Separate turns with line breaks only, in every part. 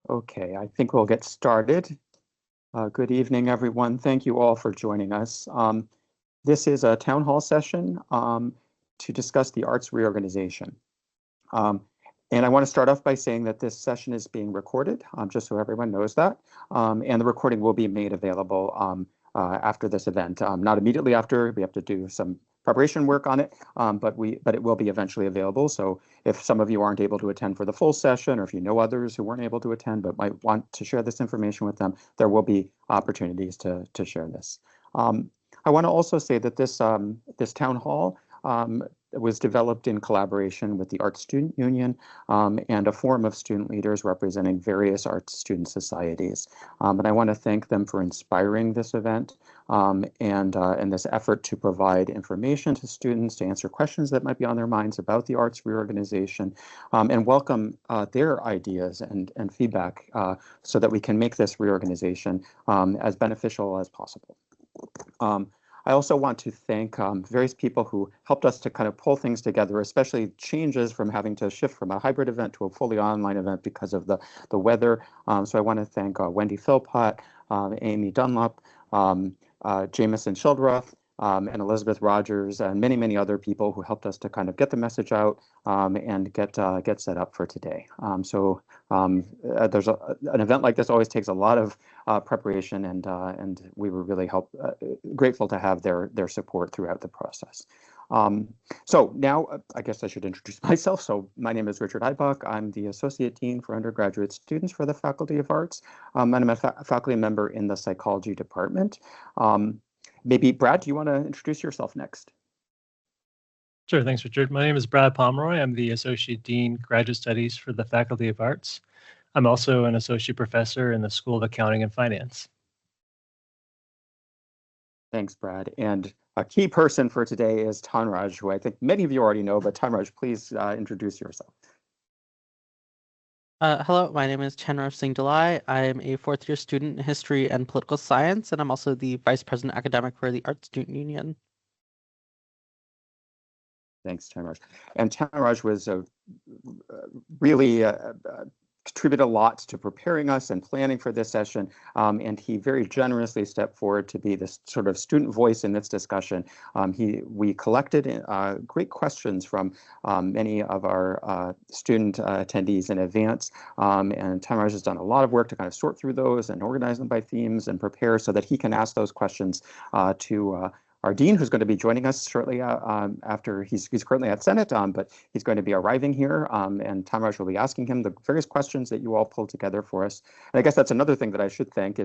Okay, I think we'll get started. Good evening, everyone. Thank you all for joining us. This is a town hall session to discuss the arts reorganization. And I want to start off by saying that this session is being recorded, just so everyone knows that. And the recording will be made available after this event. Not immediately after, we have to do some preparation work on it, but it will be eventually available. So if some of you aren't able to attend for the full session, or if you know others who weren't able to attend but might want to share this information with them, there will be opportunities to share this. I want to also say that this town hall was developed in collaboration with the Art Student Union and a forum of student leaders representing various arts student societies. And I want to thank them for inspiring this event and this effort to provide information to students, to answer questions that might be on their minds about the arts reorganization, and welcome their ideas and feedback so that we can make this reorganization as beneficial as possible. I also want to thank various people who helped us to kind of pull things together, especially changes from having to shift from a hybrid event to a fully online event because of the weather. So I want to thank Wendy Philpott, Amy Dunlop, Jameson Childreth, and Elizabeth Rogers, and many, many other people who helped us to kind of get the message out and get set up for today. There's an event like this always takes a lot of preparation, and we were really grateful to have their support throughout the process. So now I guess I should introduce myself. So my name is Richard Eibach. I'm the Associate Dean for Undergraduate Students for the Faculty of Arts, and I'm a faculty member in the Psychology Department. Maybe Brad, do you want to introduce yourself next?
Sure, thanks, Richard. My name is Brad Pomeroy. I'm the Associate Dean, Graduate Studies for the Faculty of Arts. I'm also an Associate Professor in the School of Accounting and Finance.
Thanks, Brad. And a key person for today is Tanraj, who I think many of you already know, but Tanraj, please introduce yourself.
Hello, my name is Chanraj Singh Dalai. I'm a fourth-year student in history and political science, and I'm also the vice president academic for the Art Student Union.
Thanks, Tanraj. And Tanraj was really contributed a lot to preparing us and planning for this session, and he very generously stepped forward to be this sort of student voice in this discussion. We collected great questions from many of our student attendees in advance, and Tanraj has done a lot of work to kind of sort through those and organize them by themes and prepare so that he can ask those questions to our dean, who's going to be joining us shortly after he's currently at Senate, but he's going to be arriving here, and Tanraj will be asking him the various questions that you all pulled together for us. And I guess that's another thing that I should thank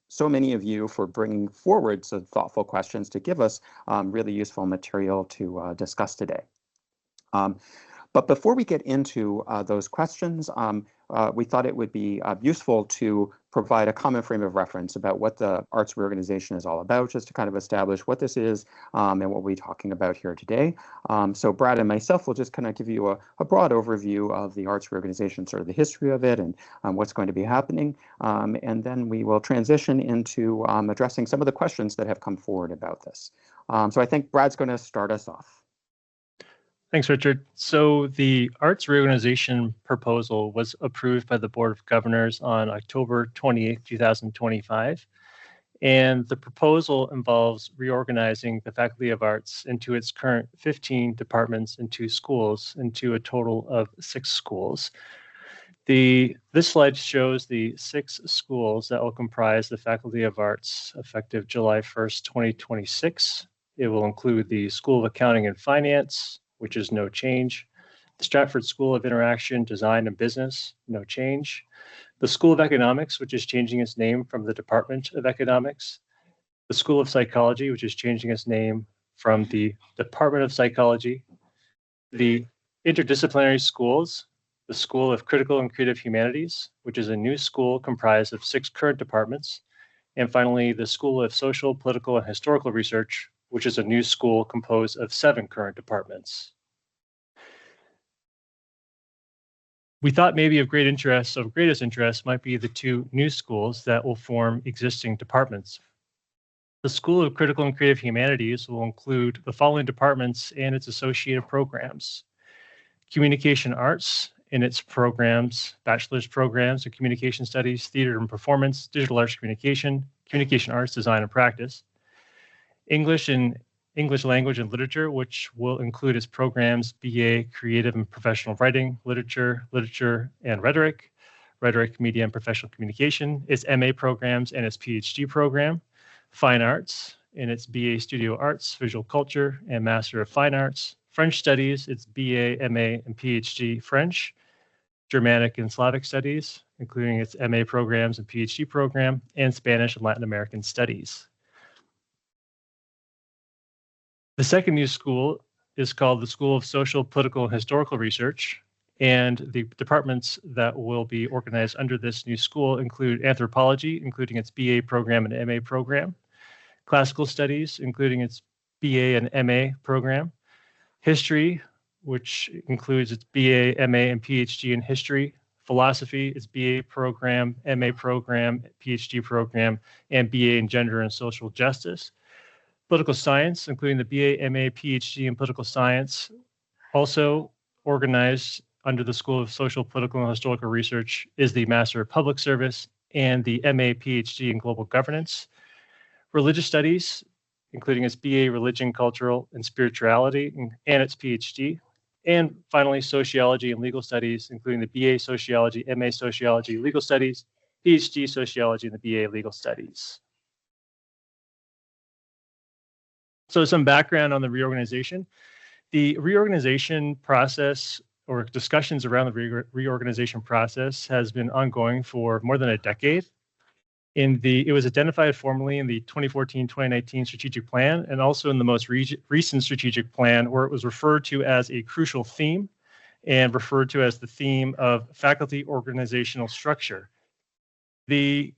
so many of you for bringing forward some thoughtful questions to give us really useful material to discuss today. But before we get into those questions, we thought it would be useful to provide a common frame of reference about what the arts reorganization is all about, just to kind of establish what this is and what we're talking about here today. So Brad and myself will just kind of give you a broad overview of the arts reorganization, sort of the history of it and what's going to be happening. And then we will transition into addressing some of the questions that have come forward about this. So I think Brad's going to start us off.
Thanks, Richard. So the arts reorganization proposal was approved by the Board of Governors on October 28, 2025. And the proposal involves reorganizing the Faculty of Arts into its current 15 departments and 2 schools into a total of 6 schools. This slide shows the 6 schools that will comprise the Faculty of Arts effective July 1st, 2026. It will include the School of Accounting and Finance, which is no change. The Stratford School of Interaction, Design, and Business, no change. The School of Economics, which is changing its name from the Department of Economics. The School of Psychology, which is changing its name from the Department of Psychology. The Interdisciplinary Schools, the School of Critical and Creative Humanities, which is a new school comprised of 6 current departments. And finally, the School of Social, Political, and Historical Research, which is a new school composed of 7 current departments. We thought maybe of greatest interest might be the 2 new schools that will form existing departments. The School of Critical and Creative Humanities will include the following departments and its associated programs: Communication Arts in its programs, bachelor's programs in communication studies, theater and performance, digital arts communication, communication arts, design and practice, English and English language and literature, which will include its programs BA Creative and Professional Writing, Literature and Rhetoric, Rhetoric, Media and Professional Communication, its MA programs and its PhD program, Fine Arts in its BA Studio Arts, Visual Culture and Master of Fine Arts, French Studies, its BA, MA and PhD French, Germanic and Slavic Studies, including its MA programs and PhD program, and Spanish and Latin American Studies. The second new school is called the School of Social, Political, and Historical Research, and the departments that will be organized under this new school include anthropology, including its BA program and MA program, classical studies, including its BA and MA program, history, which includes its BA, MA, and PhD in history, philosophy, its BA program, MA program, PhD program, and BA in gender and social justice, political science, including the BA, MA, PhD in political science, also organized under the School of Social, Political, and Historical Research is the Master of Public Service and the MA, PhD in global governance, religious studies, including its BA, religion, cultural, and spirituality, and its PhD, and finally, sociology and legal studies, including the BA, sociology, MA, sociology, legal studies, PhD, sociology, and the BA, legal studies. So some background on the reorganization. The reorganization process or discussions around the reorganization process has been ongoing for more than a decade. It was identified formally in the 2014-2019 strategic plan and also in the most recent strategic plan, where it was referred to as a crucial theme and referred to as the theme of faculty organizational structure. The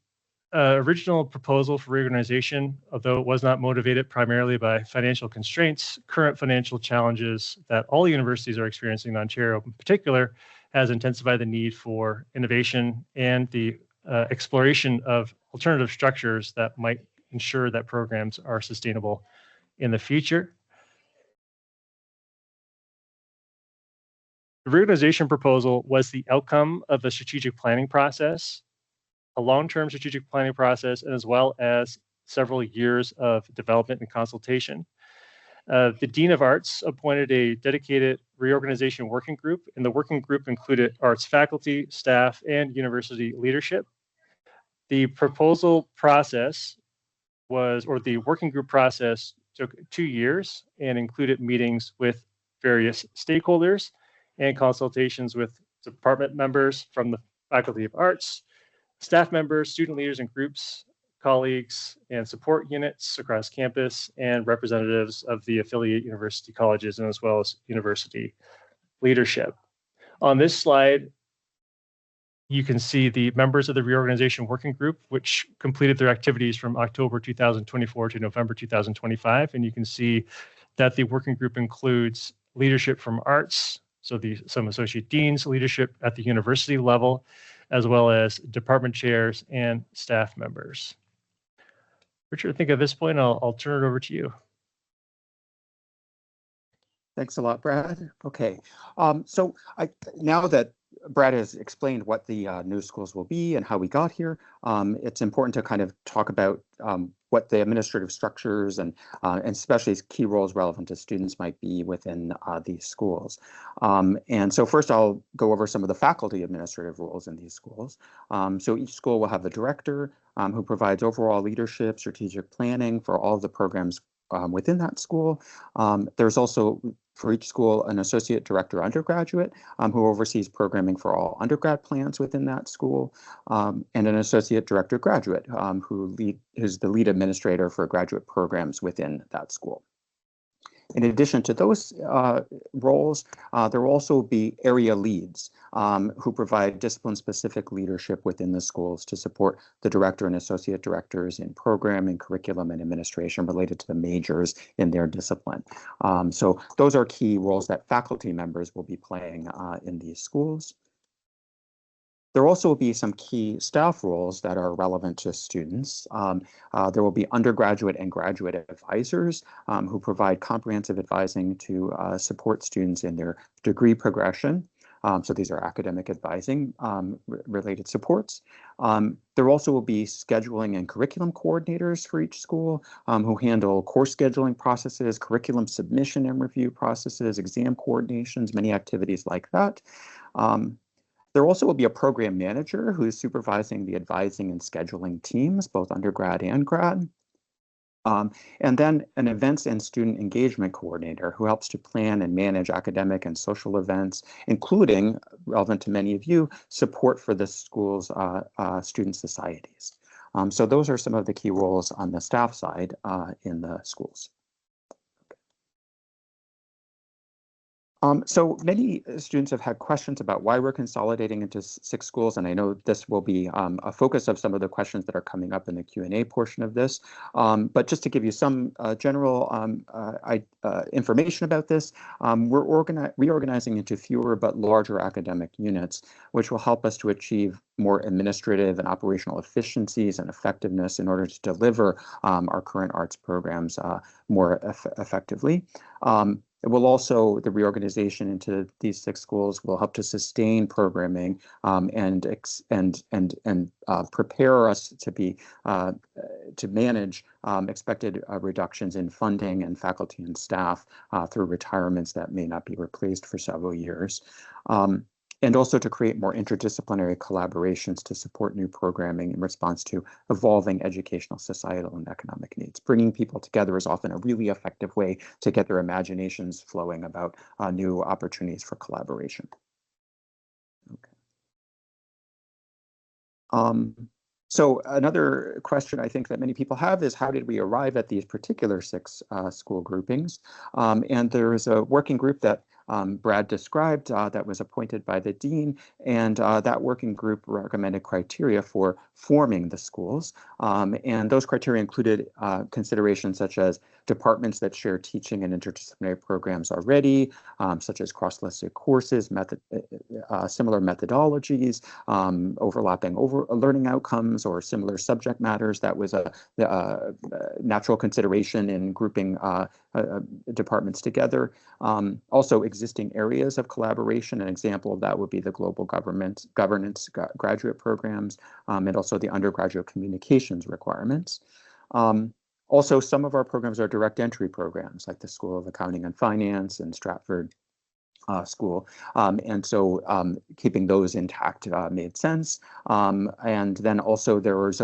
original proposal for reorganization, although it was not motivated primarily by financial constraints, current financial challenges that all universities are experiencing in Ontario in particular, has intensified the need for innovation and the exploration of alternative structures that might ensure that programs are sustainable in the future. The reorganization proposal was the outcome of a strategic planning process, a long-term strategic planning process, and as well as several years of development and consultation. The Dean of Arts appointed a dedicated reorganization working group, and the working group included arts faculty, staff, and university leadership. The proposal process the working group process took 2 years and included meetings with various stakeholders and consultations with department members from the Faculty of Arts, staff members, student leaders and groups, colleagues, and support units across campus, and representatives of the affiliate university colleges, and as well as university leadership. On this slide, you can see the members of the reorganization working group, which completed their activities from October 2024 to November 2025. And you can see that the working group includes leadership from arts, so some associate deans, leadership at the university level, as well as department chairs and staff members. Richard, I think at this point, I'll turn it over to you.
Thanks a lot, Brad. Okay, so now that Brad has explained what the new schools will be and how we got here, it's important to kind of talk about what the administrative structures and especially key roles relevant to students might be within these schools. And so first I'll go over some of the faculty administrative roles in these schools. So each school will have a director who provides overall leadership, strategic planning for all of the programs within that school. There's also, for each school, an associate director undergraduate who oversees programming for all undergrad plans within that school, and an associate director graduate who's the lead administrator for graduate programs within that school. In addition to those roles, there will also be area leads who provide discipline-specific leadership within the schools to support the director and associate directors in programming, curriculum, and administration related to the majors in their discipline. So those are key roles that faculty members will be playing in these schools. There also will be some key staff roles that are relevant to students. There will be undergraduate and graduate advisors who provide comprehensive advising to support students in their degree progression. So these are academic advising related supports. There also will be scheduling and curriculum coordinators for each school who handle course scheduling processes, curriculum submission and review processes, exam coordinations, many activities like that. There also will be a program manager who is supervising the advising and scheduling teams, both undergrad and grad. And then an events and student engagement coordinator who helps to plan and manage academic and social events, including, relevant to many of you, support for the school's student societies. So those are some of the key roles on the staff side in the schools. So many students have had questions about why we're consolidating into 6 schools, and I know this will be a focus of some of the questions that are coming up in the Q&A portion of this. But just to give you some general information about this, we're reorganizing into fewer but larger academic units, which will help us to achieve more administrative and operational efficiencies and effectiveness in order to deliver our current arts programs more effectively. It will also, the reorganization into these 6 schools will help to sustain programming and prepare us to manage expected reductions in funding and faculty and staff through retirements that may not be replaced for several years. And also to create more interdisciplinary collaborations to support new programming in response to evolving educational, societal, and economic needs. Bringing people together is often a really effective way to get their imaginations flowing about new opportunities for collaboration. Okay. So another question I think that many people have is how did we arrive at these particular 6 school groupings? And there is a working group that Brad described that was appointed by the dean, and that working group recommended criteria for forming the schools. And those criteria included considerations such as departments that share teaching and interdisciplinary programs already, such as cross-listed courses, similar methodologies, overlapping learning outcomes, or similar subject matters. That was a natural consideration in grouping departments together. Also, existing areas of collaboration. An example of that would be the global governance graduate programs, and also the undergraduate communications requirements. Also, some of our programs are direct entry programs, like the School of Accounting and Finance and Stratford School. And so keeping those intact made sense. And then also there was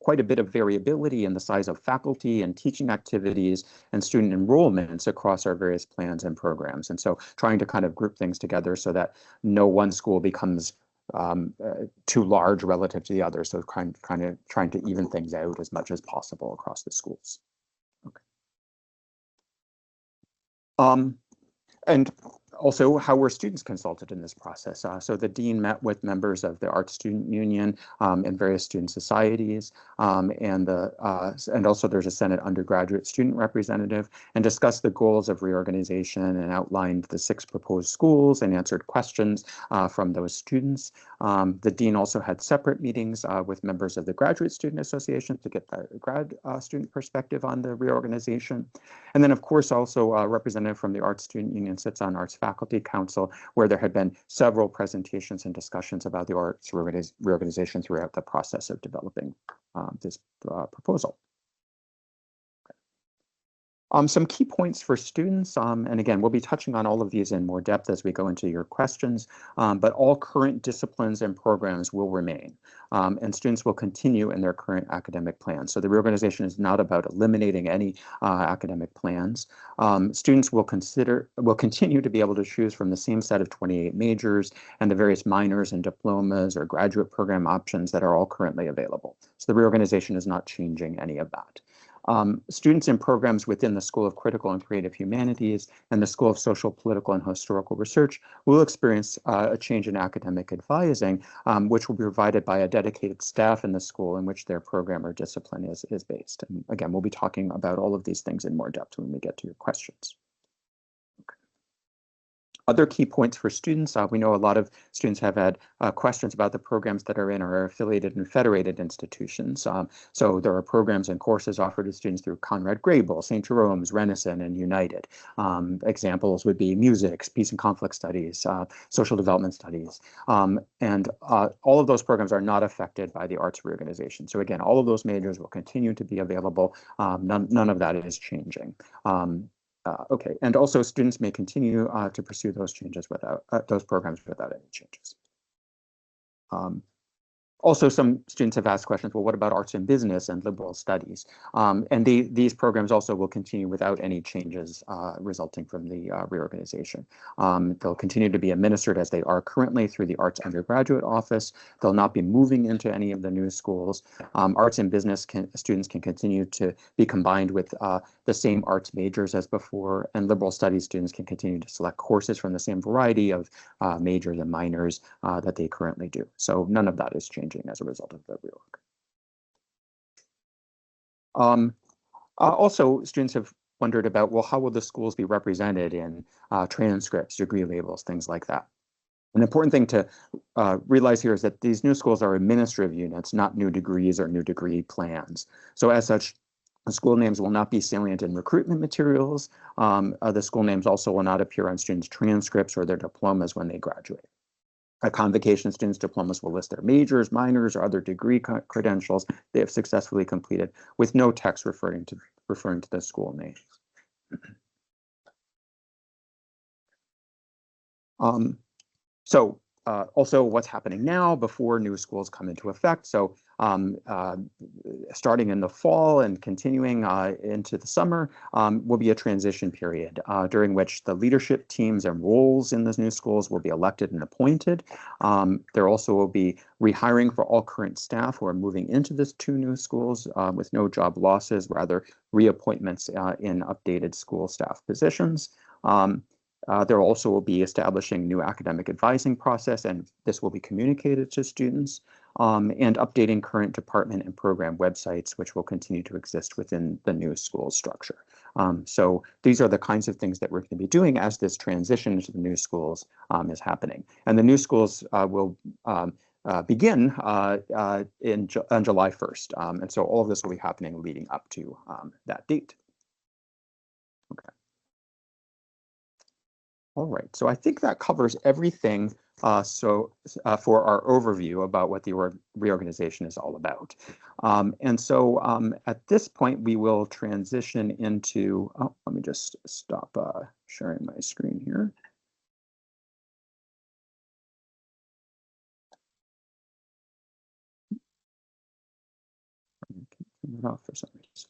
quite a bit of variability in the size of faculty and teaching activities and student enrollments across our various plans and programs. And so trying to kind of group things together so that no one school becomes too large relative to the other. So kind of trying to even things out as much as possible across the schools. Okay. And also, how were students consulted in this process? So the dean met with members of the Art Student Union and various student societies, and also there's a Senate undergraduate student representative, and discussed the goals of reorganization and outlined the 6 proposed schools and answered questions from those students. The dean also had separate meetings with members of the Graduate Student Association to get the grad student perspective on the reorganization. And then, of course, also a representative from the Art Student Union sits on Arts Faculty Council, where there had been several presentations and discussions about the arts reorganization throughout the process of developing this proposal. Some key points for students, and again, we'll be touching on all of these in more depth as we go into your questions, but all current disciplines and programs will remain, and students will continue in their current academic plans. So the reorganization is not about eliminating any academic plans. Students will continue to be able to choose from the same set of 28 majors and the various minors and diplomas or graduate program options that are all currently available. So the reorganization is not changing any of that. Students in programs within the School of Critical and Creative Humanities and the School of Social, Political, and Historical Research will experience a change in academic advising, which will be provided by a dedicated staff in the school in which their program or discipline is based. And again, we'll be talking about all of these things in more depth when we get to your questions. Other key points for students, we know a lot of students have had questions about the programs that are in our affiliated and federated institutions. So there are programs and courses offered to students through Conrad Grebel, St. Jerome's, Renison, and United. Examples would be music, peace and conflict studies, social development studies. And all of those programs are not affected by the arts reorganization. So again, all of those majors will continue to be available. None of that is changing. Okay, and also students may continue to pursue those changes without those programs without any changes. Also, some students have asked questions, well, what about arts and business and liberal studies? And these programs also will continue without any changes resulting from the reorganization. They'll continue to be administered as they are currently through the Arts Undergraduate Office. They'll not be moving into any of the new schools. Arts and business students can continue to be combined with the same arts majors as before, and liberal studies students can continue to select courses from the same variety of majors and minors that they currently do. So none of that is changing as a result of the reorg. Also, students have wondered about, well, how will the schools be represented in transcripts, degree labels, things like that? An important thing to realize here is that these new schools are administrative units, not new degrees or new degree plans. So as such, the school names will not be salient in recruitment materials. The school names also will not appear on students' transcripts or their diplomas when they graduate. Convocation students' diplomas will list their majors, minors, or other degree credentials they have successfully completed, with no text referring to the school names. Also what's happening now before new schools come into effect. So starting in the fall and continuing into the summer will be a transition period during which the leadership teams and roles in those new schools will be elected and appointed. There also will be rehiring for all current staff who are moving into these two new schools with no job losses, rather reappointments in updated school staff positions. There also will be establishing new academic advising process, and this will be communicated to students, and updating current department and program websites, which will continue to exist within the new school structure. So these are the kinds of things that we're going to be doing as this transition to the new schools is happening. And the new schools will begin on July 1st. And so all of this will be happening leading up to that date. Okay. All right, so I think that covers everything for our overview about what the reorganization is all about. And so at this point, we will transition into, let me just stop sharing my screen here. I can turn it off for some reason.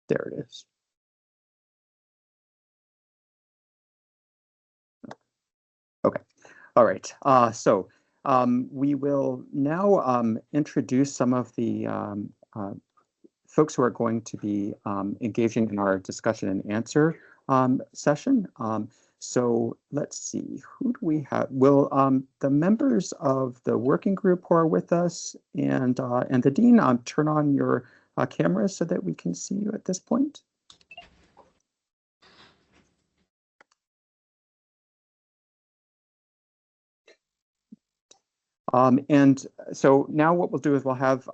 There it is. Okay. All right. So we will now introduce some of the folks who are going to be engaging in our discussion and answer session. So let's see, who do we have? Will the members of the working group who are with us and the dean turn on your cameras so that we can see you at this point? And so now what we'll do is we'll have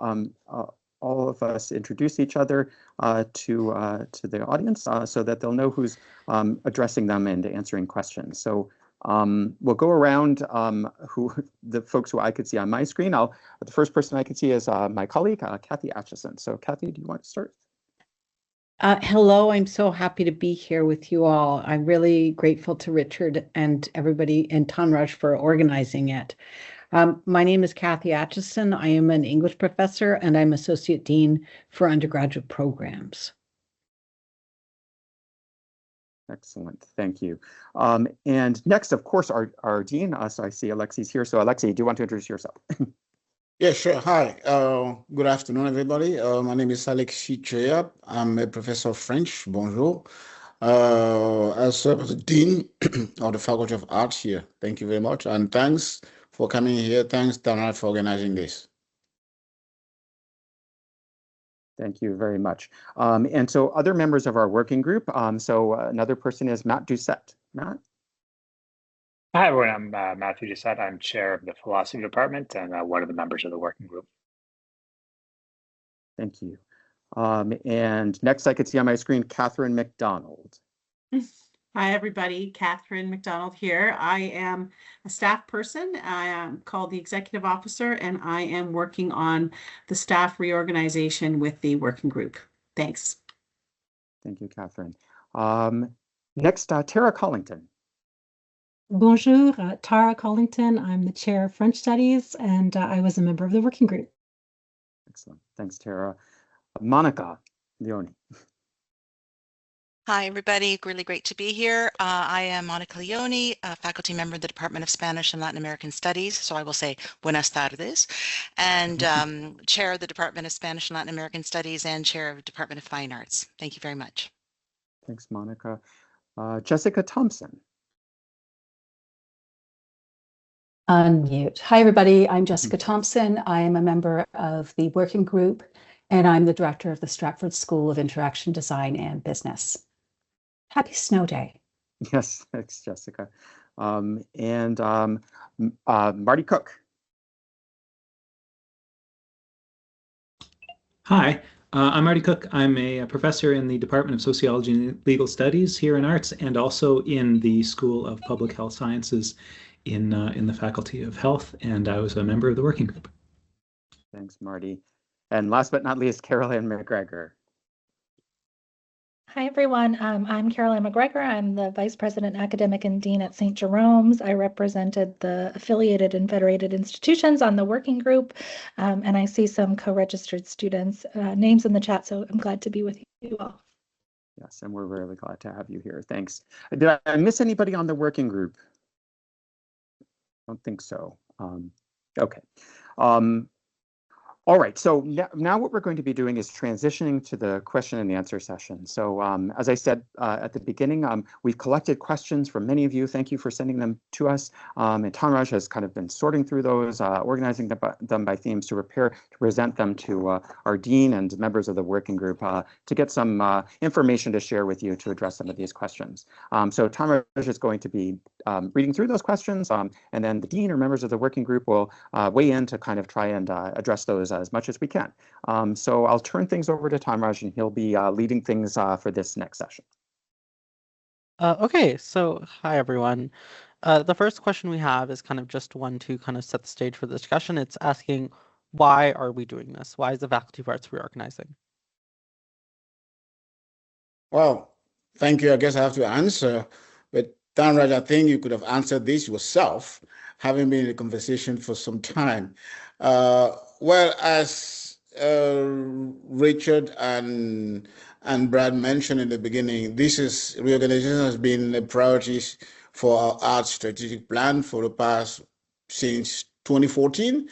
all of us introduce each other to the audience so that they'll know who's addressing them and answering questions. So we'll go around the folks who I could see on my screen. The first person I can see is my colleague, Kathy Atchison. So Kathy, do you want to start?
Hello, I'm so happy to be here with you all. I'm really grateful to Richard and everybody in Tonrush for organizing it. My name is Kathy Atchison. I am an English professor and I'm Associate Dean for Undergraduate Programs.
Excellent, thank you. And next, of course, our Dean, so I see Alexi's here. So Alexi, do you want to introduce yourself?
Yeah, sure. Hi. Good afternoon, everybody. My name is Alex Chichea. I'm a professor of French. Bonjour. I serve as the Dean of the Faculty of Arts here. Thank you very much. And thanks for coming here. Thanks, Donald, for organizing this.
Thank you very much. And so other members of our working group, another person is Matt Doucette. Matt?
Hi, everyone. I'm Matthew Doucette. I'm chair of the philosophy department and one of the members of the working group.
Thank you. And next I could see on my screen, Catherine McDonald.
Hi, everybody. Catherine McDonald here. I am a staff person. I am called the executive officer, and I am working on the staff reorganization with the working group. Thanks.
Thank you, Catherine. Next, Tara Collington.
Bonjour, Tara Collington. I'm the chair of French Studies, and I was a member of the working group.
Excellent. Thanks, Tara. Monica Leone.
Hi, everybody. Really great to be here. I am Monica Leone, a faculty member of the Department of Spanish and Latin American Studies, so I will say buenas tardes, and chair of the Department of Spanish and Latin American Studies and chair of the Department of Fine Arts. Thank you very much.
Thanks, Monica. Jessica Thompson.
Unmute. Hi, everybody. I'm Jessica Thompson. I am a member of the working group, and I'm the director of the Stratford School of Interaction Design and Business. Happy snow day.
Yes, thanks, Jessica. Marty Cook.
Hi, I'm Marty Cook. I'm a professor in the Department of Sociology and Legal Studies here in Arts, and also in the School of Public Health Sciences in the Faculty of Health, and I was a member of the working group.
Thanks, Marty. And last but not least, Carolyn McGregor.
Hi, everyone. I'm Caroline McGregor. I'm the Vice President Academic and Dean at St. Jerome's. I represented the affiliated and federated institutions on the working group, and I see some co-registered students' names in the chat, so I'm glad to be with you all.
Yes, and we're really glad to have you here. Thanks. Did I miss anybody on the working group? I don't think so. Okay. All right, so now what we're going to be doing is transitioning to the question and answer session. So as I said at the beginning, we've collected questions from many of you. Thank you for sending them to us. And Tanraj has kind of been sorting through those, organizing them by themes to present them to our dean and members of the working group to get some information to share with you to address some of these questions. So Tanraj is going to be reading through those questions, and then the dean or members of the working group will weigh in to kind of try and address those as much as we can. So I'll turn things over to Tanraj, and he'll be leading things for this next session.
Okay, so hi, everyone. The first question we have is kind of just one to kind of set the stage for the discussion. It's asking, why are we doing this? Why is the Faculty of Arts reorganizing?
Well, thank you. I guess I have to answer, but Tanraj, I think you could have answered this yourself, having been in the conversation for some time. Well, as Richard and Brad mentioned in the beginning, reorganization has been a priority for our arts strategic plan for the past since 2014,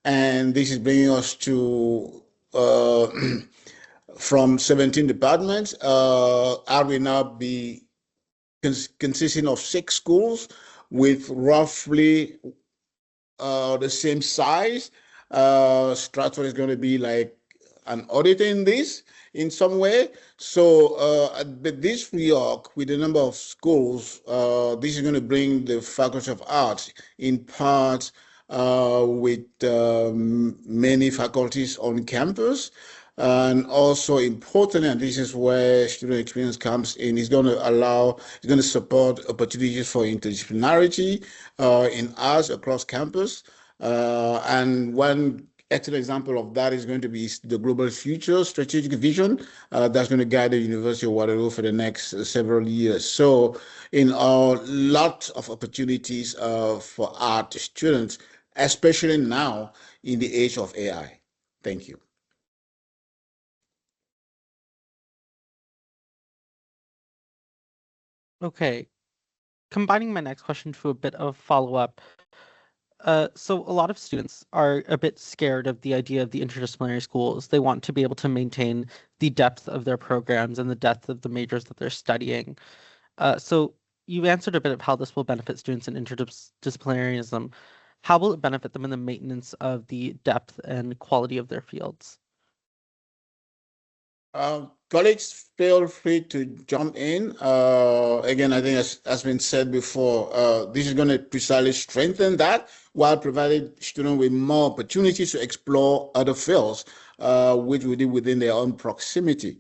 and this is bringing us to from 17 departments. I will now be consisting of 6 schools with roughly the same size. Stratford is going to be like an auditor in this in some way. So but this reorg with the number of schools, this is going to bring the Faculty of Arts in part with many faculties on campus. And also importantly, and this is where student experience comes in, it's going to support opportunities for interdisciplinarity in arts across campus. And one excellent example of that is going to be the Global Future Strategic Vision that's going to guide the University of Waterloo for the next several years. So in a lot of opportunities for art students, especially now in the age of AI. Thank you.
Okay, combining my next question to a bit of follow-up. So a lot of students are a bit scared of the idea of the interdisciplinary schools. They want to be able to maintain the depth of their programs and the depth of the majors that they're studying. So you've answered a bit of how this will benefit students in interdisciplinarism. How will it benefit them in the maintenance of the depth and quality of their fields?
Colleagues, feel free to jump in. Again, I think as has been said before, this is going to precisely strengthen that while providing students with more opportunities to explore other fields, which will be within their own proximity.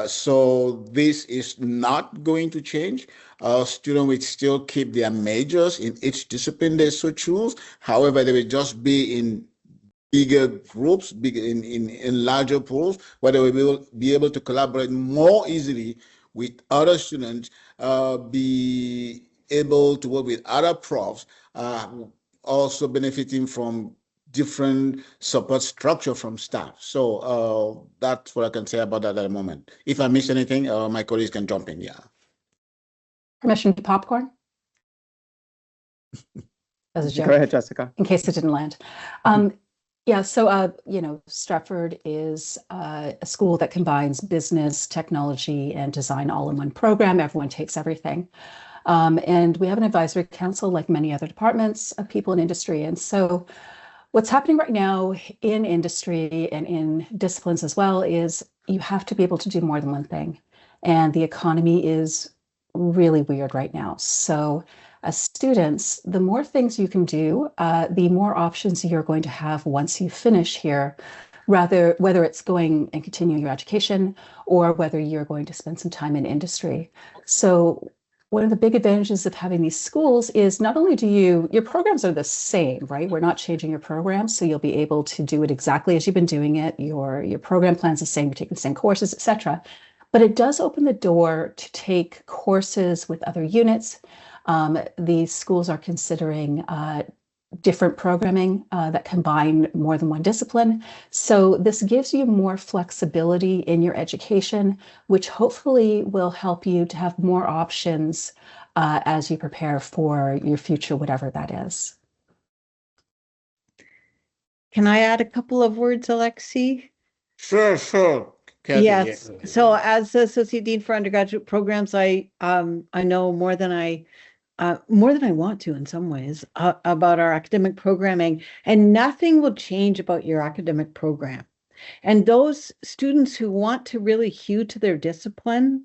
So this is not going to change. Students will still keep their majors in each discipline they so choose. However, they will just be in bigger groups, in larger pools, where they will be able to collaborate more easily with other students, be able to work with other profs, also benefiting from different support structure from staff. So that's what I can say about that at the moment. If I miss anything, my colleagues can jump in. Yeah.
Permission to popcorn? As a joke.
Go ahead, Jessica.
In case it didn't land. Yeah, so, Stratford is a school that combines business, technology, and design all in one program. Everyone takes everything. And we have an advisory council like many other departments of people in industry. And so what's happening right now in industry and in disciplines as well is you have to be able to do more than one thing. And the economy is really weird right now. So as students, the more things you can do, the more options you're going to have once you finish here, whether it's going and continuing your education or whether you're going to spend some time in industry. So one of the big advantages of having these schools is not only do your programs are the same, right? We're not changing your program, so you'll be able to do it exactly as you've been doing it. Your program plan's the same, you're taking the same courses, etc. But it does open the door to take courses with other units. These schools are considering different programming that combine more than one discipline. So this gives you more flexibility in your education, which hopefully will help you to have more options as you prepare for your future, whatever that is.
Can I add a couple of words, Alexi?
Sure. Kathy,
Yes. So as the Associate Dean for Undergraduate Programs, I know more than I want to in some ways about our academic programming, and nothing will change about your academic program. And those students who want to really hew to their discipline,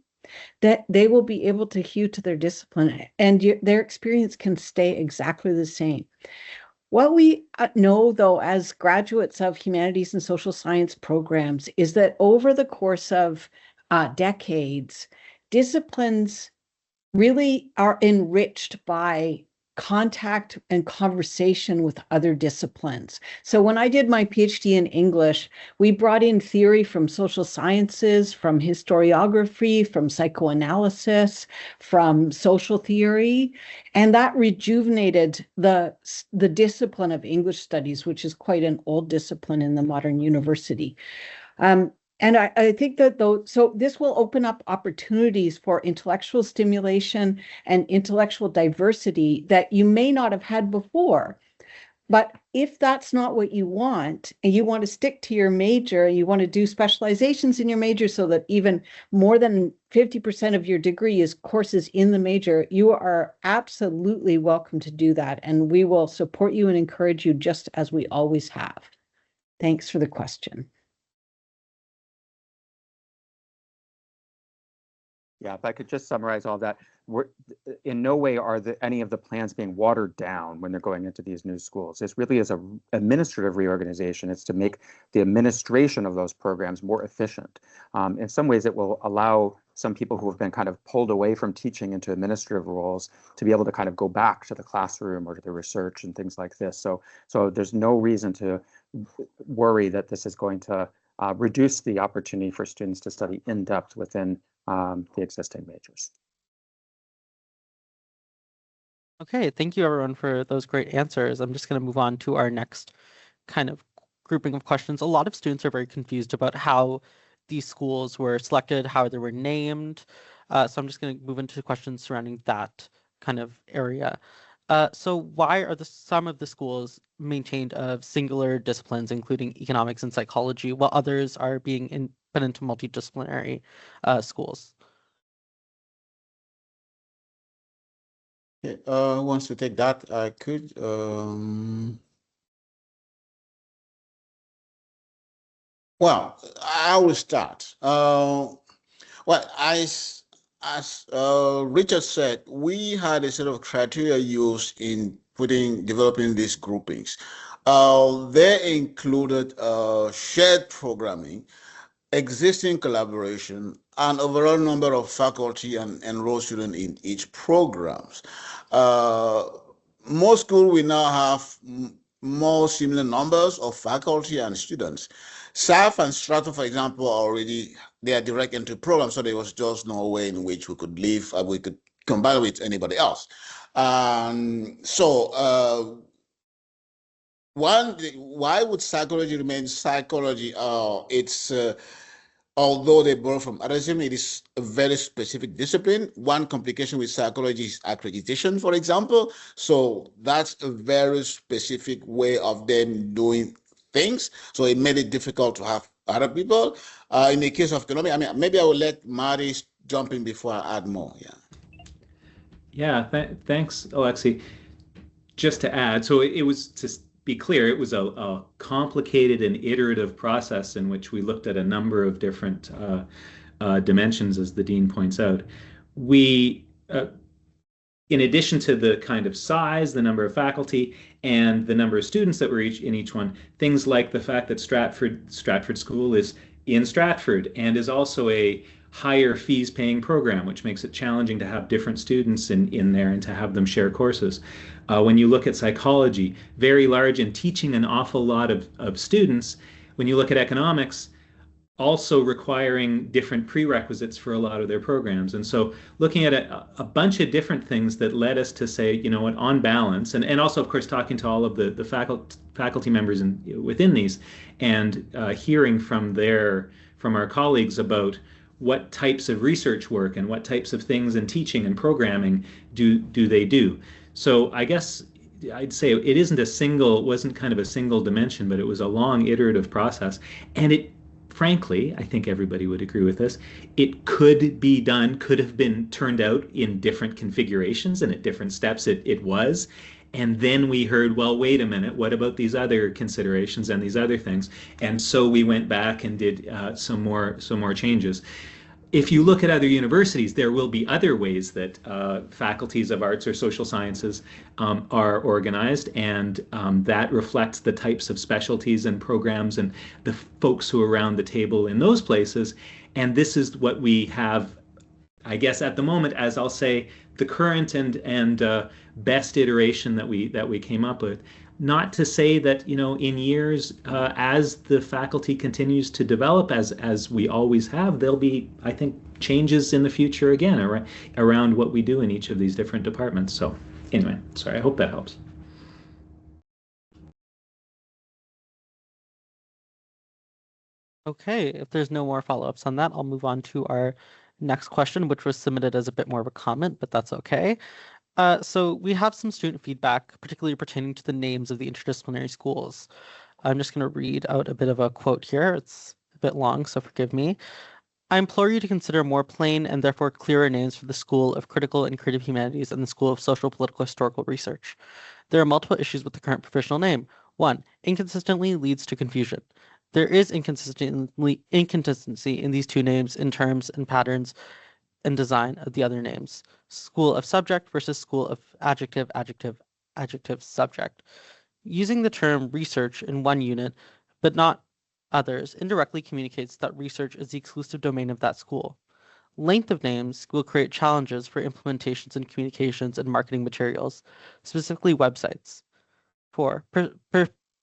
that they will be able to hew to their discipline, and their experience can stay exactly the same. What we know, though, as graduates of humanities and social science programs is that over the course of decades, disciplines really are enriched by contact and conversation with other disciplines. So when I did my PhD in English, we brought in theory from social sciences, from historiography, from psychoanalysis, from social theory, and that rejuvenated the discipline of English studies, which is quite an old discipline in the modern university. And I think that so this will open up opportunities for intellectual stimulation and intellectual diversity that you may not have had before. But if that's not what you want, and you want to stick to your major, you want to do specializations in your major so that even more than 50% of your degree is courses in the major, you are absolutely welcome to do that. And we will support you and encourage you just as we always have. Thanks for the question.
Yeah, if I could just summarize all that, in no way are any of the plans being watered down when they're going into these new schools. This really is an administrative reorganization. It's to make the administration of those programs more efficient. In some ways, it will allow some people who have been kind of pulled away from teaching into administrative roles to be able to kind of go back to the classroom or to the research and things like this. So there's no reason to worry that this is going to reduce the opportunity for students to study in depth within the existing majors.
Okay, thank you everyone for those great answers. I'm just going to move on to our next kind of grouping of questions. A lot of students are very confused about how these schools were selected, how they were named. So I'm just going to move into questions surrounding that kind of area. So why are some of the schools maintained of singular disciplines, including economics and psychology, while others are being put into multidisciplinary schools?
Okay, who wants to take that? I could. Well, I will start. Well, as Richard said, we had a set of criteria used in developing these groupings. They included shared programming, existing collaboration, and overall number of faculty and enrolled students in each programs. Uh, Most schools we now have more similar numbers of faculty and students. SAF and Strato, for example, they are direct entry programs, so there was just no way in which we could we could combine with anybody else. Why would psychology remain psychology? Although they borrow from others, it is a very specific discipline. One complication with psychology is accreditation, for example. So that's a very specific way of them doing things. So it made it difficult to have other people. In the case of economy, maybe I will let Marty jump in before I add more. Yeah.
Yeah, thanks, Alexi. Just to add, so it was, to be clear, it was a complicated and iterative process in which we looked at a number of different dimensions, as the dean points out. We, in addition to the kind of size, the number of faculty, and the number of students that were in each one, things like the fact that Stratford School is in Stratford and is also a higher fees paying program, which makes it challenging to have different students in there and to have them share courses. When you look at psychology, very large and teaching an awful lot of students. When you look at economics, also requiring different prerequisites for a lot of their programs. And so looking at a bunch of different things that led us to say, you know what, on balance, and also, of course, talking to all of the faculty members within these, and hearing from our colleagues about what types of research work and what types of things in teaching and programming do they do. So I guess I'd say it wasn't kind of a single dimension, but it was a long iterative process. And it, frankly, I think everybody would agree with this, it could have been turned out in different configurations and at different steps it was. And then we heard, well, wait a minute, what about these other considerations and these other things? And so we went back and did some more changes. If you look at other universities, there will be other ways that faculties of arts or social sciences are organized, and that reflects the types of specialties and programs and the folks who are around the table in those places. And this is what we have, I guess, at the moment, as I'll say, the current and best iteration that we came up with. Not to say that, in years, as the faculty continues to develop, as we always have, there'll be, I think, changes in the future again around what we do in each of these different departments. So anyway, sorry, I hope that helps.
Okay, if there's no more follow-ups on that, I'll move on to our next question, which was submitted as a bit more of a comment, but that's okay. So we have some student feedback, particularly pertaining to the names of the interdisciplinary schools. I'm just going to read out a bit of a quote here. It's a bit long, so forgive me. I implore you to consider more plain and therefore clearer names for the School of Critical and Creative Humanities and the School of Social, Political, Historical Research. There are multiple issues with the current professional name. 1. Inconsistently leads to confusion. There is inconsistency in these two names in terms and patterns and design of the other names. School of subject versus school of adjective, subject. Using the term research in one unit, but not others, indirectly communicates that research is the exclusive domain of that school. Length of names will create challenges for implementations in communications and marketing materials, specifically websites. 4.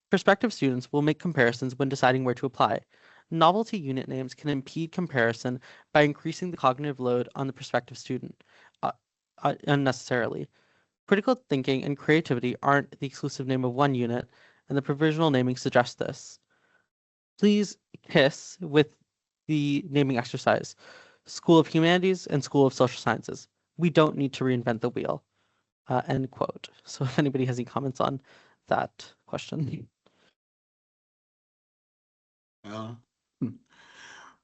Prospective students will make comparisons when deciding where to apply. Novelty unit names can impede comparison by increasing the cognitive load on the prospective student unnecessarily. Critical thinking and creativity aren't the exclusive name of one unit, and the provisional naming suggests this. Please KISS with the naming exercise. School of Humanities and School of Social Sciences. We don't need to reinvent the wheel. end quote. So if anybody has any comments on that question.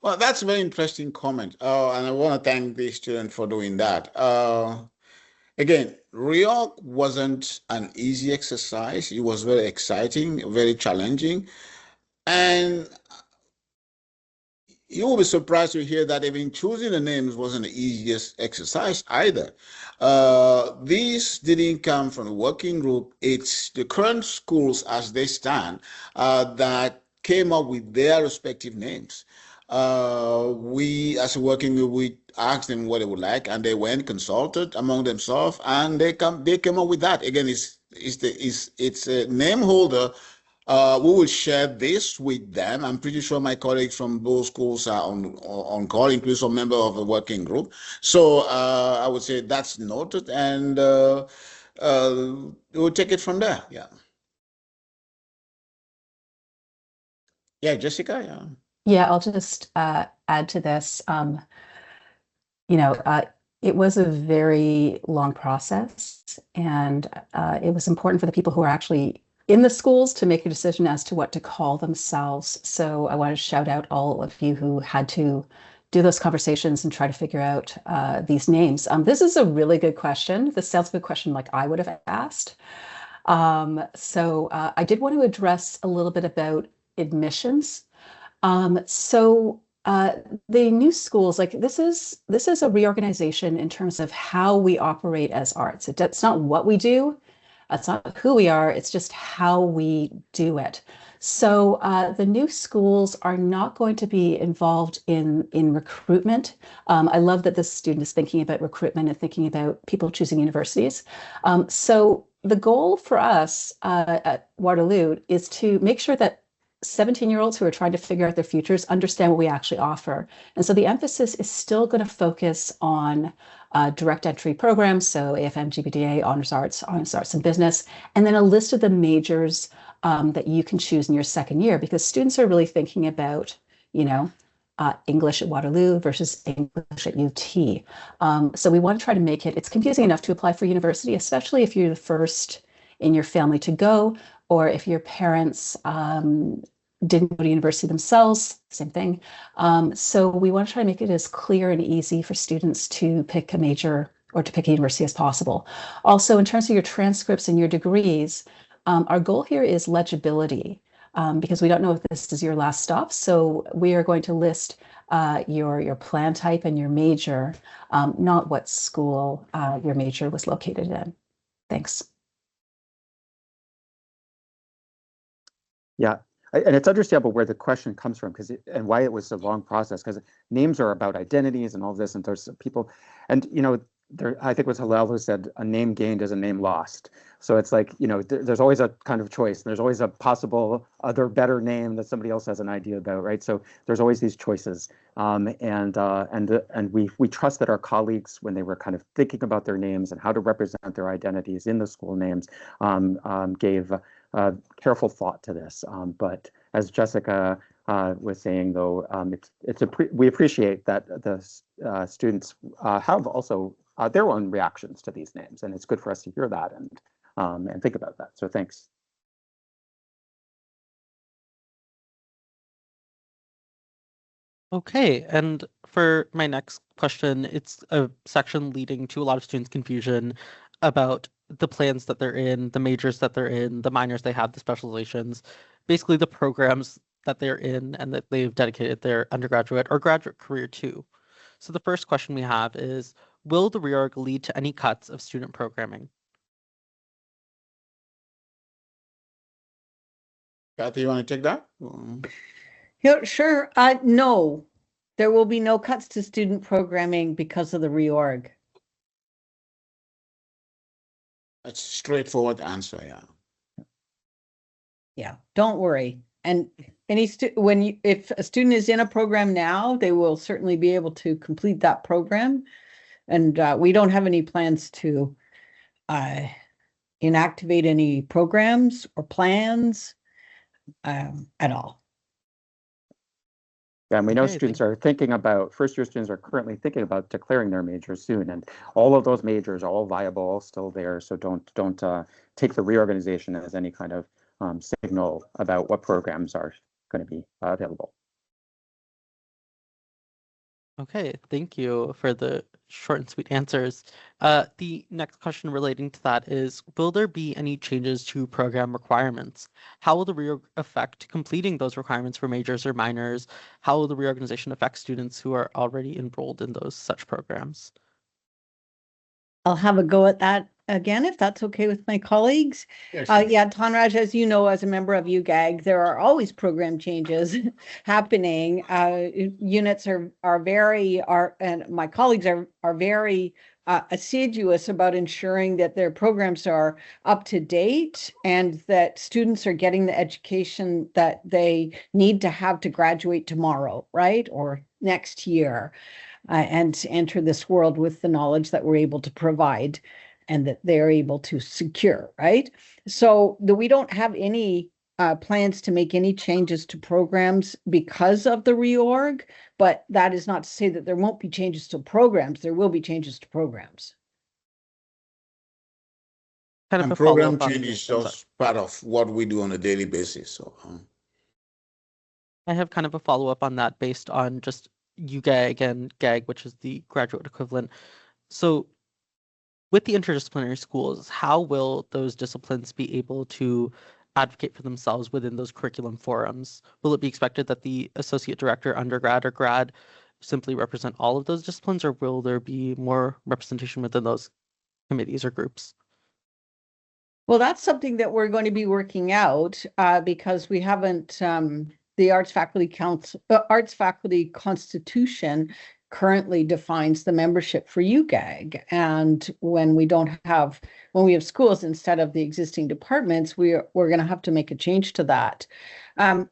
Well, that's a very interesting comment. And I want to thank the student for doing that. Again, Reorg wasn't an easy exercise. It was very exciting, very challenging. And you will be surprised to hear that even choosing the names wasn't the easiest exercise either. These didn't come from the working group. It's the current schools as they stand that came up with their respective names. We, as a working group, we asked them what they would like, and they went consulted among themselves, and they came up with that. Again, it's a name holder. We will share this with them. I'm pretty sure my colleagues from both schools are on call, including some member of the working group. So I would say that's noted, and we'll take it from there. Yeah. Yeah, Jessica. Yeah.
Yeah, I'll just add to this. It was a very long process, and it was important for the people who are actually in the schools to make a decision as to what to call themselves. So I want to shout out all of you who had to do those conversations and try to figure out these names. This is a really good question. This sounds like a question like I would have asked. So I did want to address a little bit about admissions. The new schools, like this is a reorganization in terms of how we operate as arts. It's not what we do, it's not who we are, it's just how we do it. So the new schools are not going to be involved in recruitment. I love that this student is thinking about recruitment and thinking about people choosing universities. So the goal for us at Waterloo is to make sure that 17-year-olds who are trying to figure out their futures understand what we actually offer. And so the emphasis is still going to focus on direct entry programs, so AFM, GBDA, honors arts and business, and then a list of the majors that you can choose in your second year, because students are really thinking about, English at Waterloo versus English at UT. So we want to try to make it's confusing enough to apply for university, especially if you're the first in your family to go, or if your parents didn't go to university themselves, same thing. So we want to try to make it as clear and easy for students to pick a major or to pick a university as possible. Also, in terms of your transcripts and your degrees, our goal here is legibility, because we don't know if this is your last stop. So we are going to list your plan type and your major, not what school your major was located in. Thanks.
Yeah, and it's understandable where the question comes from and why it was a long process, because names are about identities and all this, and there's people, and I think it was Hillel who said a name gained is a name lost. So it's like, there's always a kind of choice. There's always a possible other better name that somebody else has an idea about, right? So there's always these choices, and we trust that our colleagues, when they were kind of thinking about their names and how to represent their identities in the school names, gave careful thought to this. But as Jessica was saying, though, we appreciate that the students have also their own reactions to these names, and it's good for us to hear that and think about that. So thanks.
Okay, and for my next question, it's a section leading to a lot of students' confusion about the plans that they're in, the majors that they're in, the minors they have, the specializations, basically the programs that they're in and that they've dedicated their undergraduate or graduate career to. So the first question we have is, will the reorg lead to any cuts of student programming?
Kathy, you want to take that?
Yeah, sure. No, there will be no cuts to student programming because of the reorg.
That's a straightforward answer, yeah.
Yeah, don't worry. And if a student is in a program now, they will certainly be able to complete that program. And we don't have any plans to inactivate any programs or plans at all.
Yeah, and we know
Okay,
students are thinking about, first-year students are currently thinking about declaring their major soon, and all of those majors are all viable, all still there. So don't take the reorganization as any kind of signal about what programs are going to be available.
Okay, thank you for the short and sweet answers. The next question relating to that is, will there be any changes to program requirements? How will the reorg affect completing those requirements for majors or minors? How will the reorganization affect students who are already enrolled in those such programs?
I'll have a go at that again, if that's okay with my colleagues. Yeah, Tanraj, as you know, as a member of UGAG, there are always program changes happening. Units and my colleagues are very assiduous about ensuring that their programs are up to date and that students are getting the education that they need to have to graduate tomorrow, right? Or next year. And enter this world with the knowledge that we're able to provide and that they're able to secure, right? So we don't have any plans to make any changes to programs because of the reorg, but that is not to say that there won't be changes to programs. There will be changes to programs.
Kind of
And
a
program
follow-up on-
change is just part of what we do on a daily basis. So
I have kind of a follow-up on that based on just UGAG and GAG, which is the graduate equivalent. So with the interdisciplinary schools, how will those disciplines be able to advocate for themselves within those curriculum forums? Will it be expected that the associate director, undergrad or grad, simply represent all of those disciplines, or will there be more representation within those committees or groups?
Well, that's something that we're going to be working out because we haven't, the Arts Faculty Constitution currently defines the membership for UGAG. And when we have schools instead of the existing departments, we're going to have to make a change to that.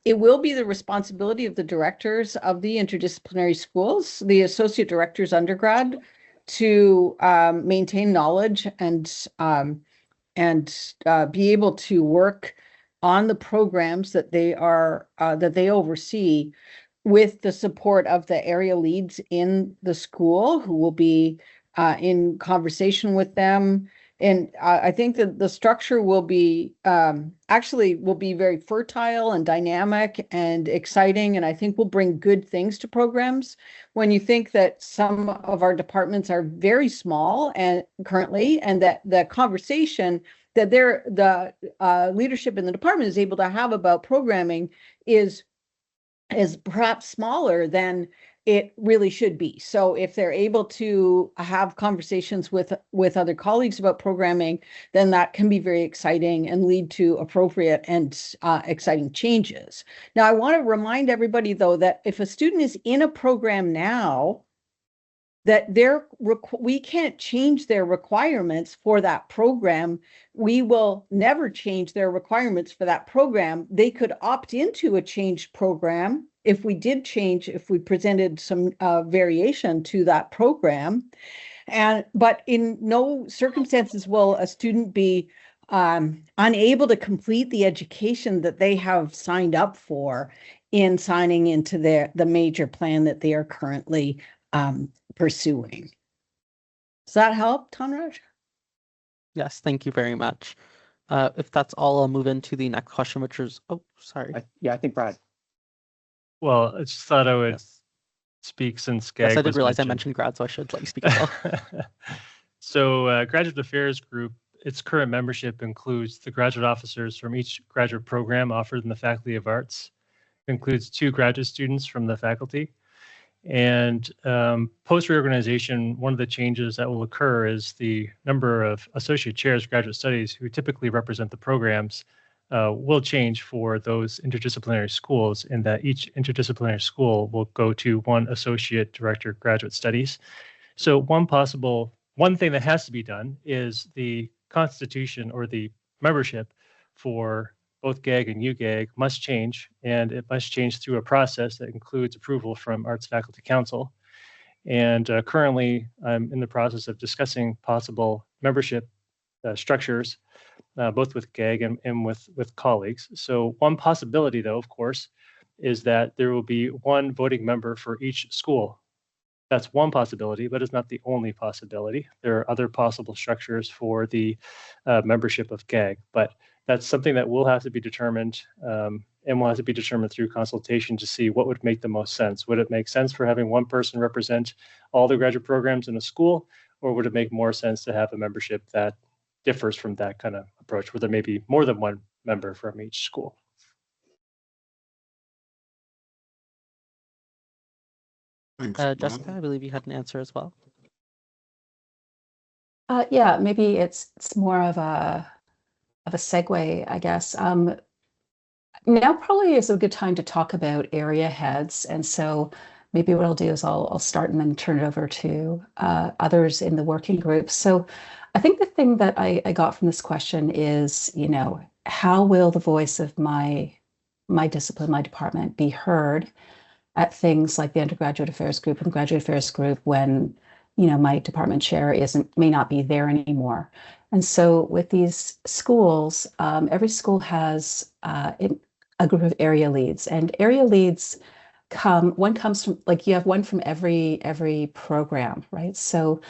It will be the responsibility of the directors of the interdisciplinary schools, the associate directors undergrad, to maintain knowledge and be able to work on the programs that they oversee with the support of the area leads in the school who will be in conversation with them. And I think that the structure will be very fertile and dynamic and exciting. And I think will bring good things to programs. When you think that some of our departments are very small and currently, and that the conversation that the leadership in the department is able to have about programming is perhaps smaller than it really should be. So if they're able to have conversations with other colleagues about programming, then that can be very exciting and lead to appropriate and exciting changes. Now, I want to remind everybody, though, that if a student is in a program now, that we can't change their requirements for that program. We will never change their requirements for that program. They could opt into a changed program if we presented some variation to that program. But in no circumstances will a student be unable to complete the education that they have signed up for in signing into the major plan that they are currently pursuing. Does that help, Tanraj?
Yes, thank you very much. If that's all, I'll move into the next question, which is, sorry.
I think Brad.
Well, I just thought I would speak since GAG
Yes, I did
was
realize I mentioned grad, so I should let you speak as well.
So Graduate Affairs Group, its current membership includes the graduate officers from each graduate program offered in the Faculty of Arts. It includes 2 graduate students from the faculty. And post reorganization, one of the changes that will occur is the number of associate chairs, graduate studies, who typically represent the programs, will change for those interdisciplinary schools, in that each interdisciplinary school will go to 1 associate director, graduate studies. So one thing that has to be done is the constitution or the membership for both GAG and UGAG must change, and it must change through a process that includes approval from Arts Faculty Council. And currently, I'm in the process of discussing possible membership structures, both with GAG and with colleagues. So one possibility, though, of course, is that there will be one voting member for each school. That's one possibility, but it's not the only possibility. There are other possible structures for the membership of GAG, but that's something that will have to be determined and will have to be determined through consultation to see what would make the most sense. Would it make sense for having one person represent all the graduate programs in a school, or would it make more sense to have a membership that differs from that kind of approach, where there may be more than one member from each school?
Thanks.
Jessica, I believe you had an answer as well.
Yeah, maybe it's more of a segue, I guess. Now probably is a good time to talk about area heads, and so maybe what I'll do is I'll start and then turn it over to others in the working group. So I think the thing that I got from this question is, how will the voice of my discipline, my department, be heard at things like the undergraduate affairs group and graduate affairs group when my department chair may not be there anymore. And so with these schools, every school has a group of area leads, and area leads comes from, like, you have one from every program, right? So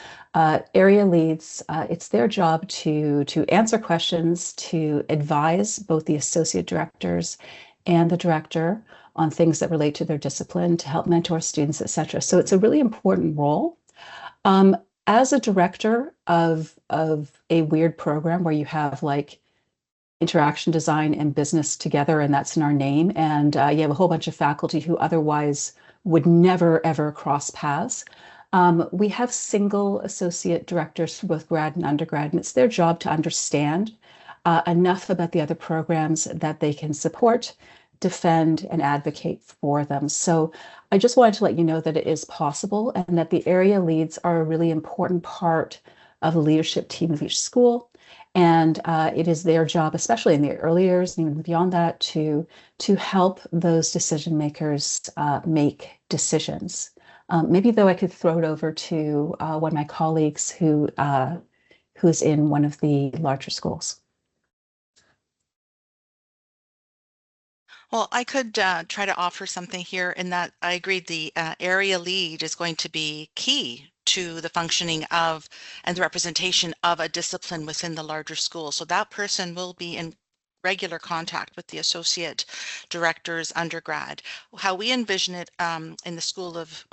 area leads, it's their job to answer questions, to advise both the associate directors and the director on things that relate to their discipline, to help mentor students, etc. So it's a really important role. As a director of a weird program where you have like interaction design and business together, and that's in our name, and you have a whole bunch of faculty who otherwise would never ever cross paths. We have single associate directors for both grad and undergrad, and it's their job to understand enough about the other programs that they can support, defend, and advocate for them. So I just wanted to let you know that it is possible, and that the area leads are a really important part of the leadership team of each school. And it is their job, especially in the early years and even beyond that, to help those decision makers make decisions. Maybe though I could throw it over to one of my colleagues who's in one of the larger schools.
Well, I could try to offer something here in that I agree the area lead is going to be key to the functioning of and the representation of a discipline within the larger school. So that person will be in regular contact with the associate directors, undergrad. How we envision it in the School of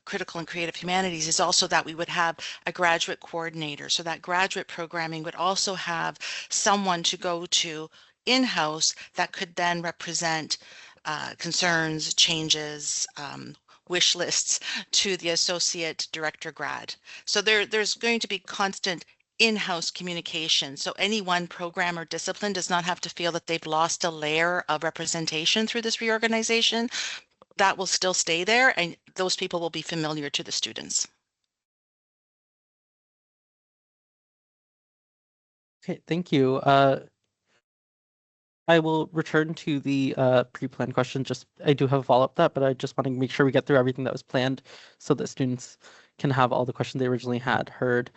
Critical and Creative Humanities is also that we would have a graduate coordinator. So that graduate programming would also have someone to go to in-house that could then represent concerns, changes, wish lists to the associate director grad. So there's going to be constant in-house communication. So any one program or discipline does not have to feel that they've lost a layer of representation through this reorganization. That will still stay there, and those people will be familiar to the students.
Okay, thank you. I will return to the pre-planned question. I do have a follow-up to that, but I just want to make sure we get through everything that was planned so that students can have all the questions they originally had heard.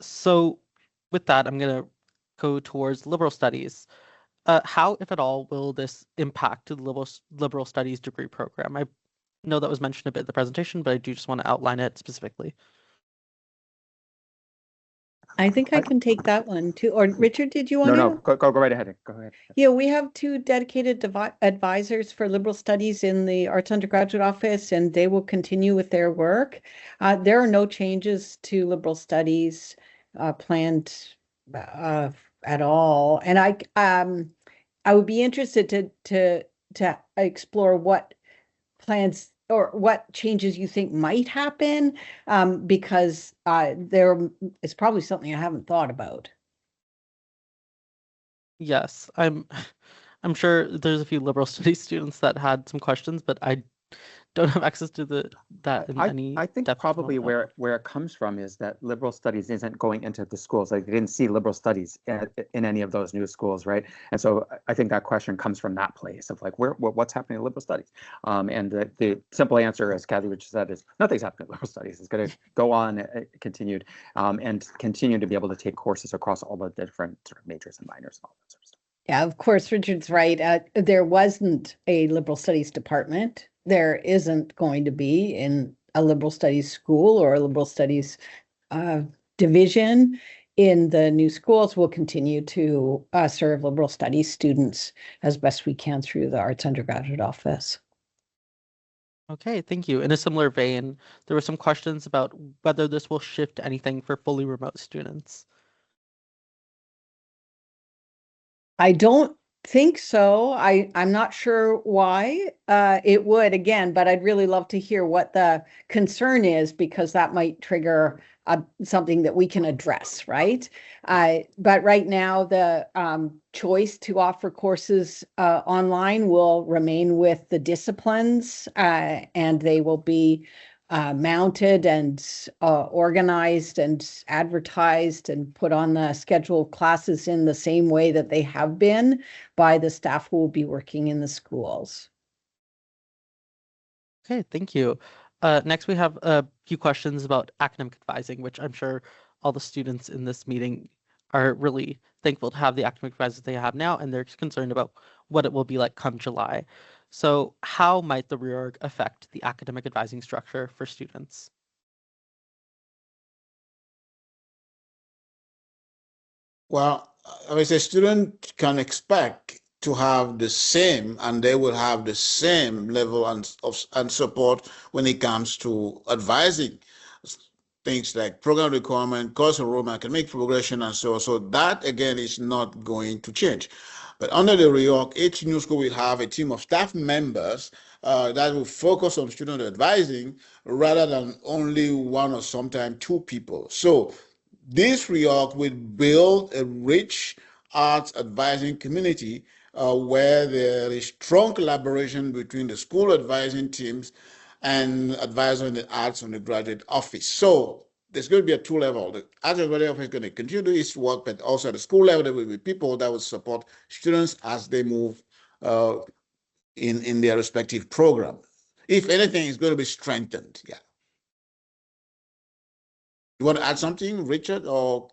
So with that, I'm going to go towards liberal studies. How, if at all, will this impact the liberal studies degree program? I know that was mentioned a bit in the presentation, but I do just want to outline it specifically.
I think I can take that one too. Or Richard, did you want to?
No, go right ahead. Go ahead.
Yeah, we have two dedicated advisors for liberal studies in the Arts Undergraduate Office, and they will continue with their work. There are no changes to liberal studies planned at all. And I would be interested to explore what plans or what changes you think might happen, because there is probably something I haven't thought about.
Yes, I'm sure there's a few liberal studies students that had some questions, but I don't have access to that in any
I think
depth
probably
moment.
where it comes from is that liberal studies isn't going into the schools. Like, they didn't see liberal studies in any of those new schools, right? And so I think that question comes from that place of like, what's happening in liberal studies? And the simple answer, as Kathy Rich said, is nothing's happening in liberal studies. It's going to go on continued and continue to be able to take courses across all the different sort of majors and minors and all that sort of stuff.
Yeah, of course, Richard's right. There wasn't a liberal studies department. There isn't going to be in a liberal studies school or a liberal studies division in the new schools. We'll continue to serve liberal studies students as best we can through the Arts Undergraduate Office.
Okay, thank you. In a similar vein, there were some questions about whether this will shift anything for fully remote students.
I don't think so. I'm not sure why it would again, but I'd really love to hear what the concern is, because that might trigger something that we can address, right? But right now, the choice to offer courses online will remain with the disciplines, and they will be mounted and organized and advertised and put on the scheduled classes in the same way that they have been by the staff who will be working in the schools.
Okay, thank you. Next, we have a few questions about academic advising, which I'm sure all the students in this meeting are really thankful to have the academic advisors they have now, and they're concerned about what it will be like come July. So how might the reorg affect the academic advising structure for students?
Well, as a student can expect to have the same, and they will have the same level and support when it comes to advising things like program requirement, course enrollment, academic progression, and so on. So that, again, is not going to change. But under the reorg, each new school will have a team of staff members that will focus on student advising rather than only one or sometimes two people. So this reorg will build a rich arts advising community where there is strong collaboration between the school advising teams and advisor in the arts undergraduate office. So there's going to be a two level. The arts undergraduate office is going to continue to do its work, but also at the school level, there will be people that will support students as they move in their respective program. If anything, it's going to be strengthened. Yeah. You want to add something, Richard or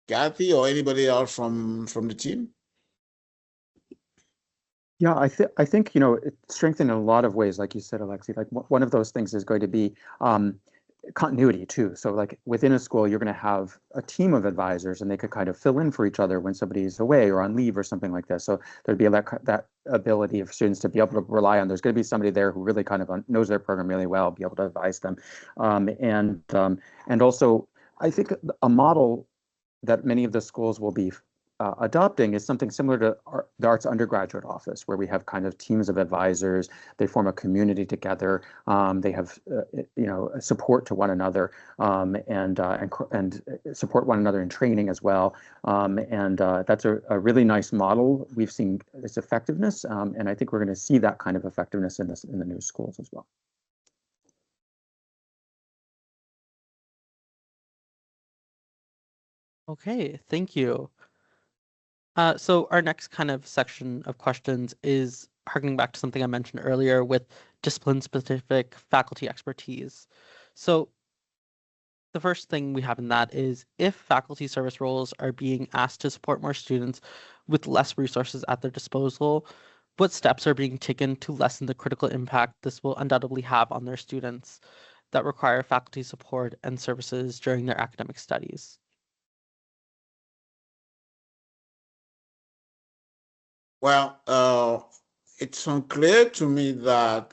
Kathy or anybody else from the team?
Yeah, I think, it's strengthened in a lot of ways, like you said, Alexi. Like one of those things is going to be continuity too. So like within a school, you're going to have a team of advisors, and they could kind of fill in for each other when somebody's away or on leave or something like this. So there'd be that ability of students to be able to rely on. There's going to be somebody there who really kind of knows their program really well, be able to advise them, and also I think a model that many of the schools will be adopting is something similar to the Arts Undergraduate Office, where we have kind of teams of advisors. They form a community together. They have, support to one another, and support one another in training as well. That's a really nice model. We've seen its effectiveness, and I think we're going to see that kind of effectiveness in the new schools as well.
Okay, thank you. So our next kind of section of questions is harkening back to something I mentioned earlier with discipline-specific faculty expertise. So the first thing we have in that is, if faculty service roles are being asked to support more students with less resources at their disposal, what steps are being taken to lessen the critical impact this will undoubtedly have on their students that require faculty support and services during their academic studies?
Well, it's unclear to me that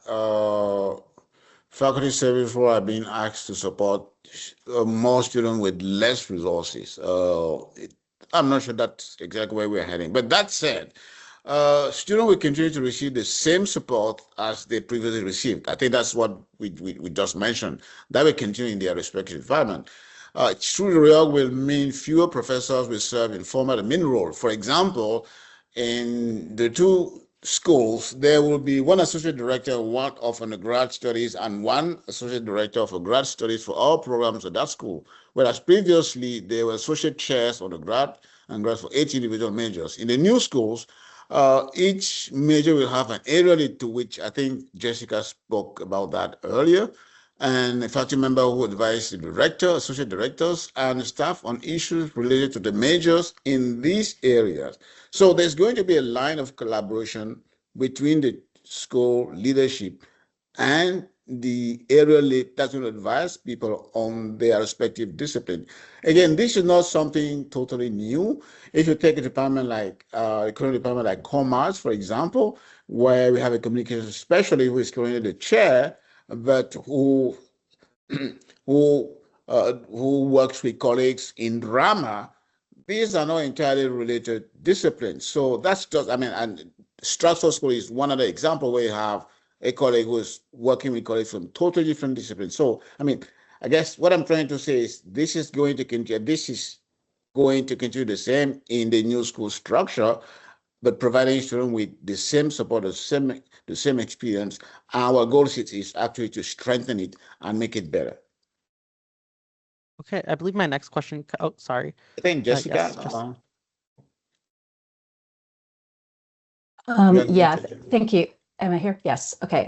faculty service roles are being asked to support more students with less resources. I'm not sure that's exactly where we're heading. But that said, students will continue to receive the same support as they previously received. I think that's what we just mentioned. That will continue in their respective environment. True reorg will mean fewer professors will serve in formal admin role. For example, in the two schools, there will be one associate director of undergrad studies and one associate director of grad studies for all programs at that school. Whereas previously, there were associate chairs on the grad and grad for 8 individual majors. In the new schools, each major will have an area to which I think Jessica spoke about that earlier. and a faculty member who advises the director, associate directors, and staff on issues related to the majors in these areas. So there's going to be a line of collaboration between the school leadership and the area lead that's going to advise people on their respective discipline. Again, this is not something totally new. If you take a department like a current department like commerce, for example, where we have a communications specialist who is currently the chair, but who who works with colleagues in drama, these are not entirely related disciplines. So that's just, I mean, and Stratford School is one other example where you have a colleague who's working with colleagues from totally different disciplines. So, I mean, I guess what I'm trying to say is this is going to continue the same in the new school structure, but providing students with the same support, the same experience. Our goal is actually to strengthen it and make it better.
Okay, I believe my next question. Oh, sorry.
I think Jessica.
Yeah, thank you. Am I here? Yes. Okay.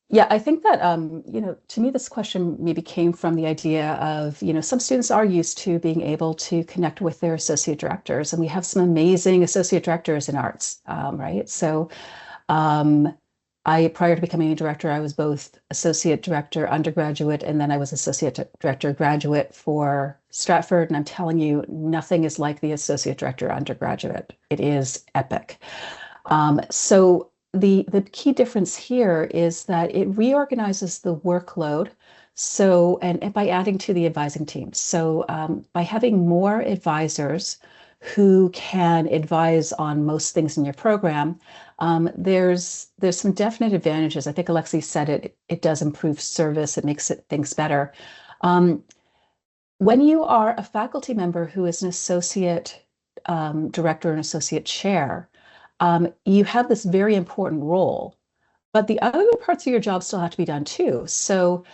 Yeah, I think that, to me, this question maybe came from the idea of, some students are used to being able to connect with their associate directors, and we have some amazing associate directors in arts, right? So prior to becoming a director, I was both associate director undergraduate, and then I was associate director graduate for Stratford. And I'm telling you, nothing is like the associate director undergraduate. It is epic. So the key difference here is that it reorganizes the workload. So, and by adding to the advising team. So by having more advisors who can advise on most things in your program, there's some definite advantages. I think Alexi said it does improve service. It makes things better. When you are a faculty member who is an associate director and associate chair, you have this very important role, but the other parts of your job still have to be done too. So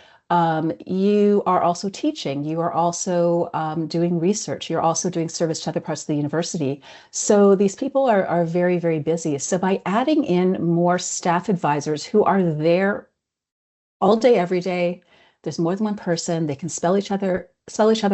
you are also teaching, you are also doing research, you're also doing service to other parts of the university. So these people are very, very busy. So by adding in more staff advisors who are there all day, every day, there's more than one person, they can spell each other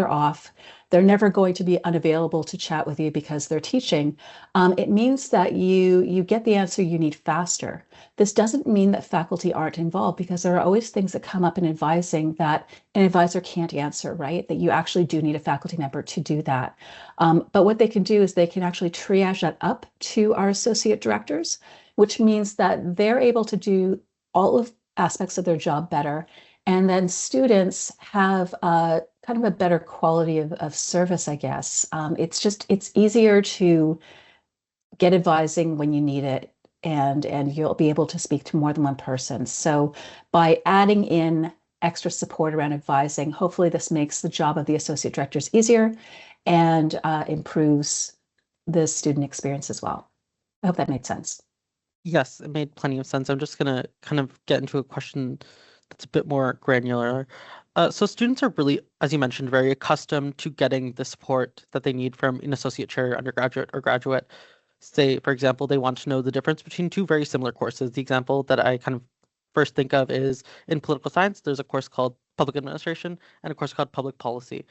off. They're never going to be unavailable to chat with you because they're teaching. It means that you get the answer you need faster. This doesn't mean that faculty aren't involved, because there are always things that come up in advising that an advisor can't answer, right? That you actually do need a faculty member to do that. But what they can do is they can actually triage that up to our associate directors, which means that they're able to do all of aspects of their job better. And then students have kind of a better quality of service, I guess. It's easier to get advising when you need it, and you'll be able to speak to more than one person. So by adding in extra support around advising, hopefully this makes the job of the associate directors easier and improves the student experience as well. I hope that made sense.
Yes, it made plenty of sense. I'm just going to kind of get into a question that's a bit more granular. So students are really, as you mentioned, very accustomed to getting the support that they need from an associate chair, undergraduate, or graduate. Say, for example, they want to know the difference between two very similar courses. The example that I kind of first think of is in political science, there's a course called public administration and a course called public policy,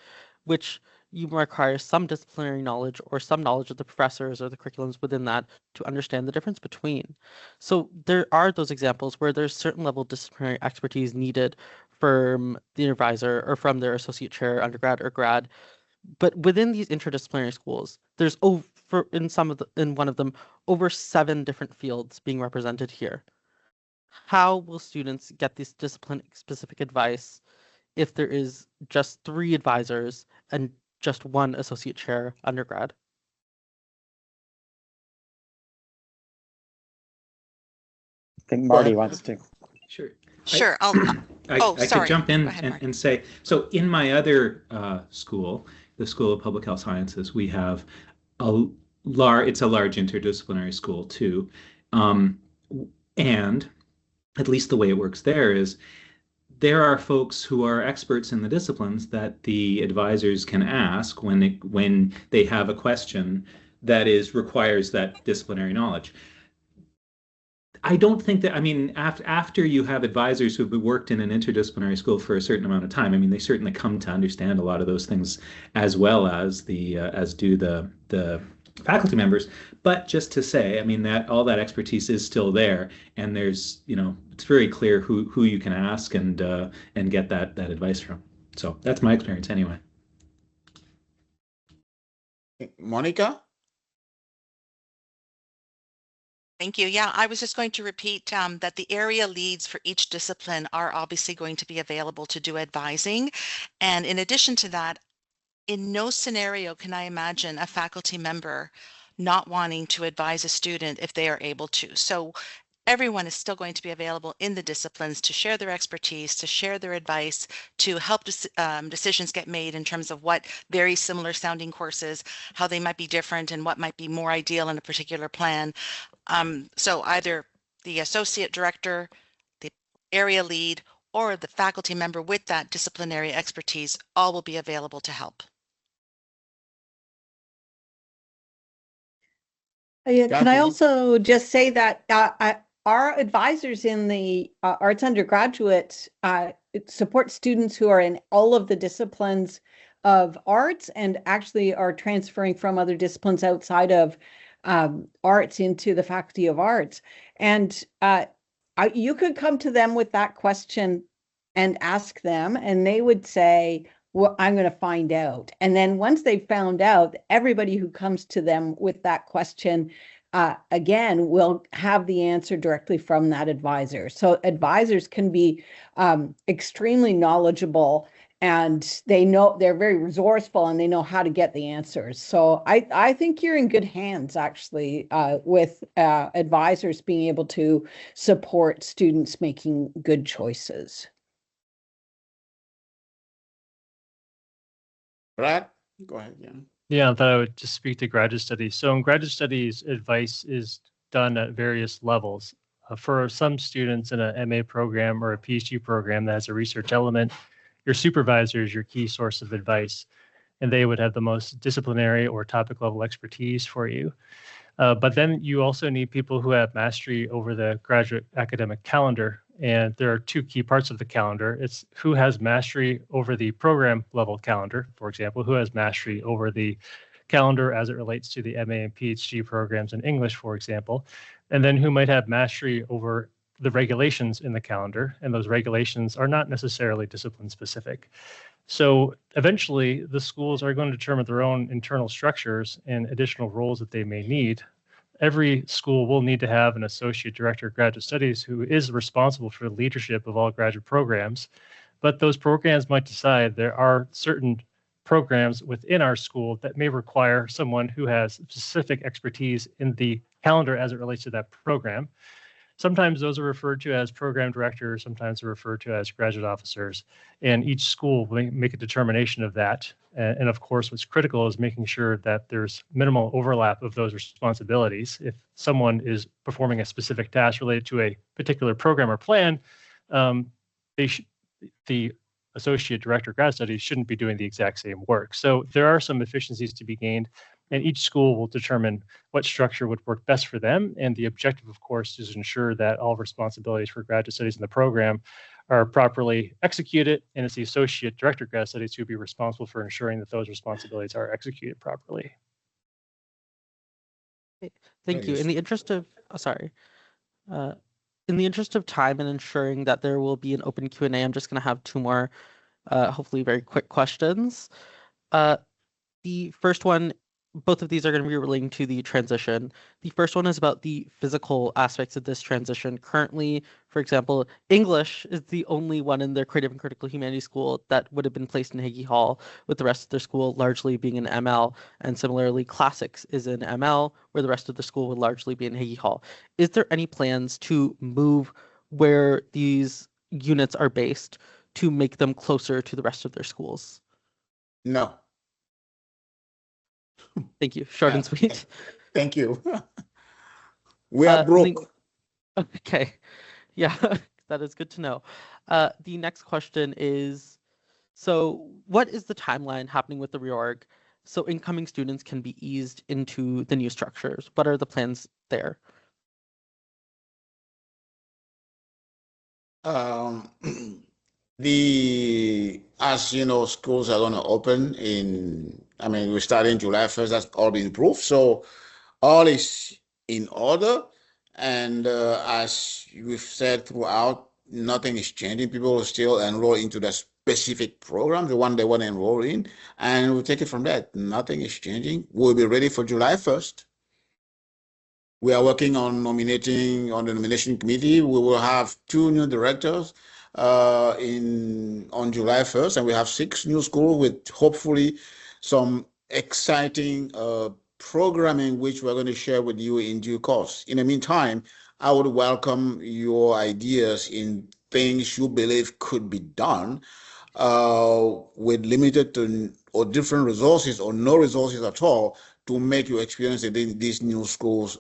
which you require some disciplinary knowledge or some knowledge of the professors or the curriculums within that to understand the difference between. So there are those examples where there's certain level of disciplinary expertise needed from the advisor or from their associate chair, undergrad or grad. But within these interdisciplinary schools, there's in one of them over 7 different fields being represented here. How will students get this discipline-specific advice if there is just 3 advisors and just 1 associate chair undergrad?
I think Marty wants to.
Sure.
Sure.
I
Sorry.
could jump in
Go ahead,
and say, so in my other school, the School of Public Health Sciences, we have it's a large interdisciplinary school too. And at least the way it works there is there are folks who are experts in the disciplines that the advisors can ask when they have a question that requires that disciplinary knowledge. I don't think that, I mean, after you have advisors who've worked in an interdisciplinary school for a certain amount of time, I mean, they certainly come to understand a lot of those things as well as as do the faculty members. But just to say, I mean, that all that expertise is still there, and there's, it's very clear who you can ask and get that advice from. So that's my experience anyway.
Monica?
Thank you. Yeah, I was just going to repeat that the area leads for each discipline are obviously going to be available to do advising. And in addition to that, in no scenario can I imagine a faculty member not wanting to advise a student if they are able to. So everyone is still going to be available in the disciplines to share their expertise, to share their advice, to help decisions get made in terms of what very similar sounding courses, how they might be different and what might be more ideal in a particular plan. So either the associate director, the area lead, or the faculty member with that disciplinary expertise, all will be available to help.
Can I
Kathy?
also just say that our advisors in the arts undergraduate support students who are in all of the disciplines of arts and actually are transferring from other disciplines outside of arts into the Faculty of Arts. And you could come to them with that question and ask them, and they would say, well, I'm going to find out. And then once they've found out, everybody who comes to them with that question, again, will have the answer directly from that advisor. So advisors can be extremely knowledgeable, and they're very resourceful, and they know how to get the answers. So I think you're in good hands, actually, with advisors being able to support students making good choices.
Brad? Go ahead, yeah.
Yeah, I thought I would just speak to graduate studies. So in graduate studies, advice is done at various levels. For some students in a MA program or a PhD program that has a research element, your supervisor is your key source of advice, and they would have the most disciplinary or topic level expertise for you. But then you also need people who have mastery over the graduate academic calendar. And there are two key parts of the calendar. It's who has mastery over the program level calendar, for example, who has mastery over the calendar as it relates to the MA and PhD programs in English, for example, and then who might have mastery over the regulations in the calendar. And those regulations are not necessarily discipline specific. So eventually, the schools are going to determine their own internal structures and additional roles that they may need. Every school will need to have an associate director of graduate studies who is responsible for the leadership of all graduate programs. But those programs might decide there are certain programs within our school that may require someone who has specific expertise in the calendar as it relates to that program. Sometimes those are referred to as program directors, sometimes they're referred to as graduate officers, and each school will make a determination of that. And of course, what's critical is making sure that there's minimal overlap of those responsibilities. If someone is performing a specific task related to a particular program or plan, the associate director of grad studies shouldn't be doing the exact same work. So there are some efficiencies to be gained, and each school will determine what structure would work best for them. And the objective, of course, is to ensure that all responsibilities for graduate studies in the program are properly executed, and it's the associate director of grad studies who will be responsible for ensuring that those responsibilities are executed properly.
Thank you. In the interest of, in the interest of time and ensuring that there will be an open Q&A, I'm just going to have two more, hopefully very quick questions. The first one, both of these are going to be relating to the transition. The first one is about the physical aspects of this transition. Currently, for example, English is the only one in their creative and critical humanities school that would have been placed in Hagee Hall, with the rest of their school largely being in ML. And similarly, classics is in ML, where the rest of the school would largely be in Hagee Hall. Is there any plans to move where these units are based to make them closer to the rest of their schools?
No.
Thank you. Short and sweet.
Thank you. We are broke.
Okay. Yeah, that is good to know. The next question is, so what is the timeline happening with the reorg so incoming students can be eased into the new structures? What are the plans there?
Um, as you know, schools are going to open we're starting July 1st. That's all been approved. So all is in order. And as we've said throughout, nothing is changing. People will still enroll into the specific program, the one they want to enroll in, and we'll take it from there. Nothing is changing. We'll be ready for July 1st. We are working on nominating on the nomination committee. We will have 2 new directors on July 1st, and we have 6 new schools with hopefully some exciting programming which we're going to share with you in due course. In the meantime, I would welcome your ideas in things you believe could be done with limited or different resources or no resources at all to make your experience in these new schools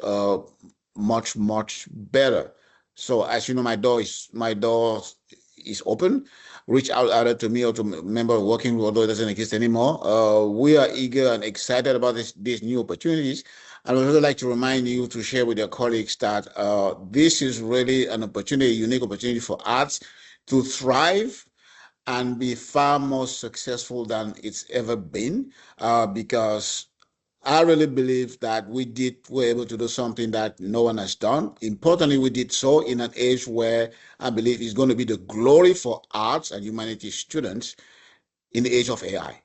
much, much better. So as you know, my door is open. Reach out either to me or to a member of working group, although it doesn't exist anymore. We are eager and excited about these new opportunities. And I would also like to remind you to share with your colleagues that this is really an opportunity, a unique opportunity for arts to thrive and be far more successful than it's ever been, because I really believe that we're able to do something that no one has done. Importantly, we did so in an age where I believe is going to be the glory for arts and humanities students in the age of AI.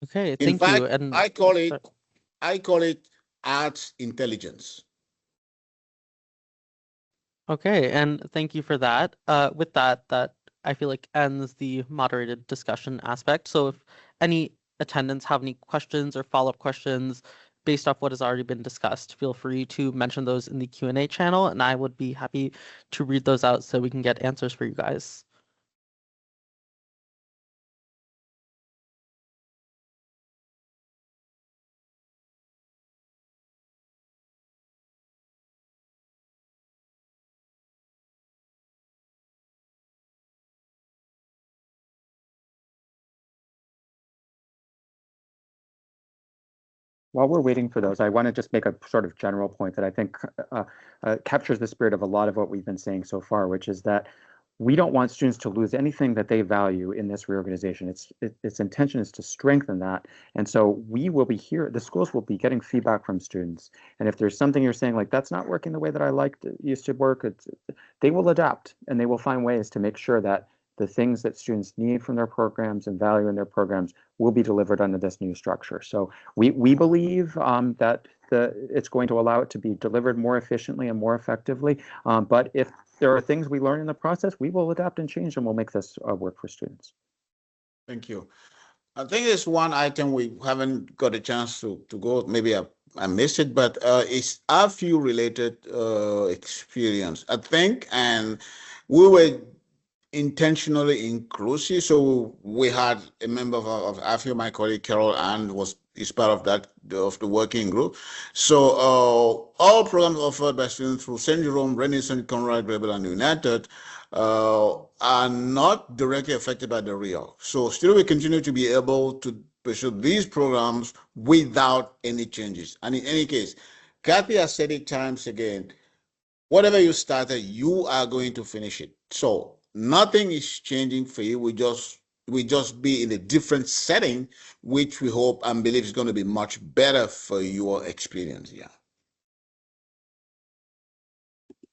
Okay,
In
thank
fact,
you. And
I call it arts intelligence.
okay, and thank you for that. With that I feel like ends the moderated discussion aspect. So if any attendants have any questions or follow-up questions based off what has already been discussed, feel free to mention those in the Q&A channel, and I would be happy to read those out so we can get answers for you guys.
While we're waiting for those, I want to just make a sort of general point that I think captures the spirit of a lot of what we've been saying so far, which is that we don't want students to lose anything that they value in this reorganization. Its intention is to strengthen that. And so we will be here, the schools will be getting feedback from students. And if there's something you're saying like, that's not working the way that I liked it used to work, they will adapt and they will find ways to make sure that the things that students need from their programs and value in their programs will be delivered under this new structure. So we believe that it's going to allow it to be delivered more efficiently and more effectively. But if there are things we learn in the process, we will adapt and change, and we'll make this work for students.
Thank you. I think there's one item we haven't got a chance to go. Maybe I missed it, but it's a few related experience, I think, and we were intentionally inclusive. So we had a member of AFIO, my colleague Carol Ann is part of the working group. So all programs offered by students through St. Jerome, Renaissance, Conrad, Rebel, and United are not directly affected by the Reorg. So still we continue to be able to pursue these programs without any changes. And in any case, Kathy has said it times again, whatever you started, you are going to finish it. So nothing is changing for you. We just be in a different setting, which we hope and believe is going to be much better for your experience. Yeah.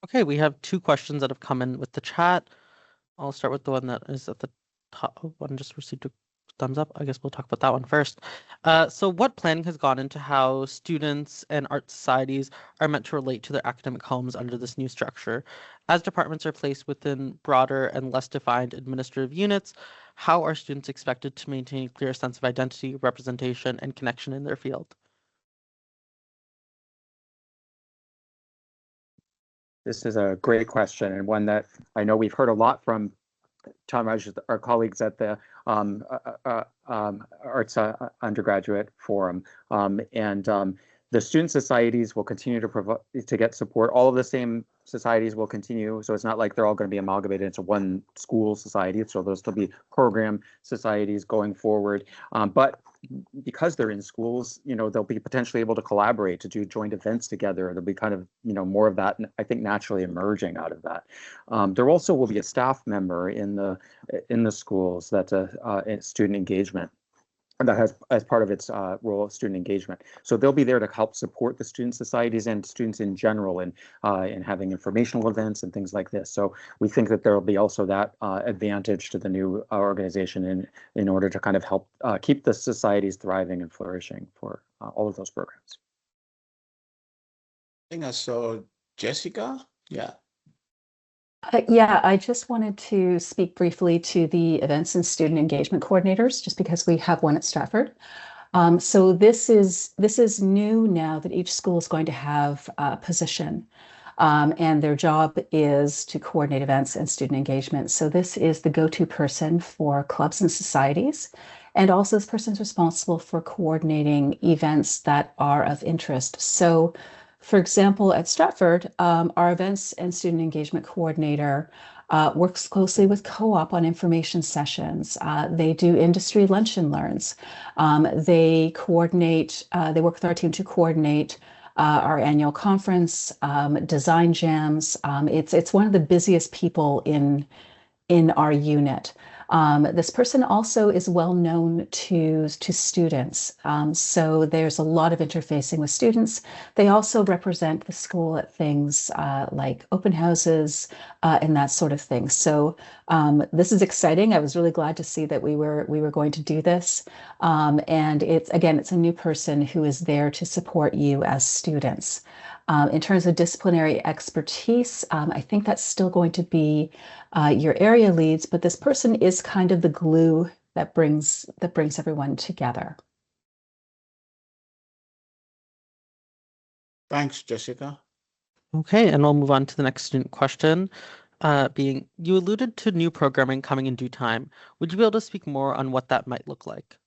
Okay, we have 2 questions that have come in with the chat. I'll start with the one that is at the top. One just received a thumbs up. I guess we'll talk about that one first. So what planning has gone into how students and art societies are meant to relate to their academic homes under this new structure? As departments are placed within broader and less defined administrative units, how are students expected to maintain a clear sense of identity, representation, and connection in their field?
This is a great question, and one that I know we've heard a lot from Townhall, our colleagues at the Arts Undergraduate Forum. The student societies will continue to get support. All of the same societies will continue, so it's not like they're all going to be amalgamated into one school society. So there'll still be program societies going forward. But because they're in schools, they'll be potentially able to collaborate, to do joint events together. There'll be kind of, more of that, I think, naturally emerging out of that. There also will be a staff member in the schools that's a student engagement, and that has as part of its role of student engagement. So they'll be there to help support the student societies and students in general in having informational events and things like this. So we think that there will be also that advantage to the new organization in order to kind of help keep the societies thriving and flourishing for all of those programs.
I think I saw Jessica. Yeah.
Yeah, I just wanted to speak briefly to the events and student engagement coordinators, just because we have one at Stratford. So this is new now, that each school is going to have a position, and their job is to coordinate events and student engagement. So this is the go-to person for clubs and societies. And also this person is responsible for coordinating events that are of interest. So for example, at Stratford, our events and student engagement coordinator works closely with co-op on information sessions. They do industry lunch and learns. They coordinate, they work with our team to coordinate our annual conference, design jams. It's one of the busiest people in our unit. This person also is well known to students. So there's a lot of interfacing with students. They also represent the school at things like open houses and that sort of thing. So this is exciting. I was really glad to see that we were going to do this. And it's a new person who is there to support you as students. In terms of disciplinary expertise, I think that's still going to be your area leads, but this person is kind of the glue that brings everyone together.
Thanks, Jessica.
Okay, and we'll move on to the next student question. Being, you alluded to new programming coming in due time. Would you be able to speak more on what that might look like?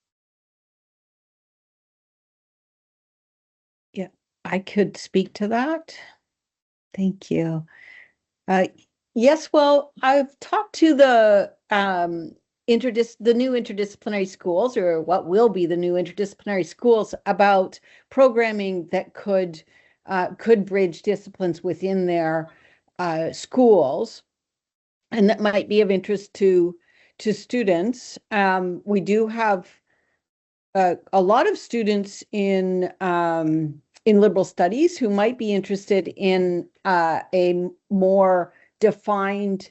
Yeah, I could speak to that. Thank you. Yes, well, I've talked to the new interdisciplinary schools, or what will be the new interdisciplinary schools, about programming that could bridge disciplines within their schools, and that might be of interest to students. We do have a lot of students in liberal studies who might be interested in a more defined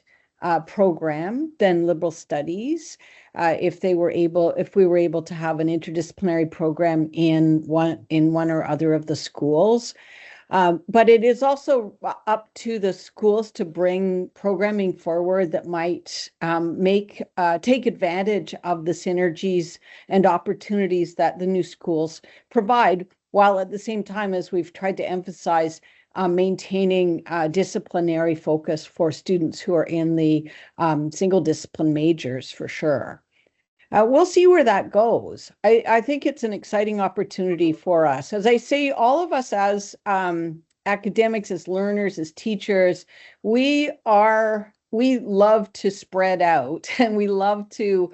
program than liberal studies. If we were able to have an interdisciplinary program in one or other of the schools. But it is also up to the schools to bring programming forward that might take advantage of the synergies and opportunities that the new schools provide, while at the same time, as we've tried to emphasize, maintaining disciplinary focus for students who are in the single discipline majors, for sure. We'll see where that goes. I think it's an exciting opportunity for us. As I say, all of us as academics, as learners, as teachers, we love to spread out, and we love to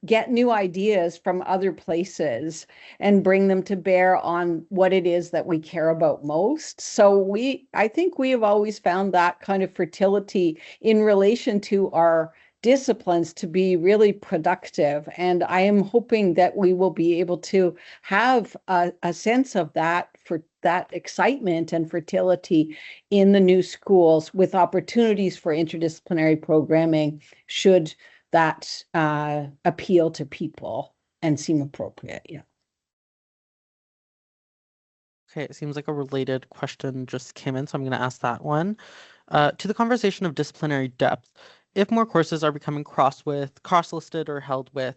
get new ideas from other places and bring them to bear on what it is that we care about most. So I think we have always found that kind of fertility in relation to our disciplines to be really productive. And I am hoping that we will be able to have a sense of that, for that excitement and fertility in the new schools, with opportunities for interdisciplinary programming, should that appeal to people and seem appropriate. Yeah.
Okay, it seems like a related question just came in, so I'm going to ask that one. To the conversation of disciplinary depth, if more courses are becoming cross-listed or held with,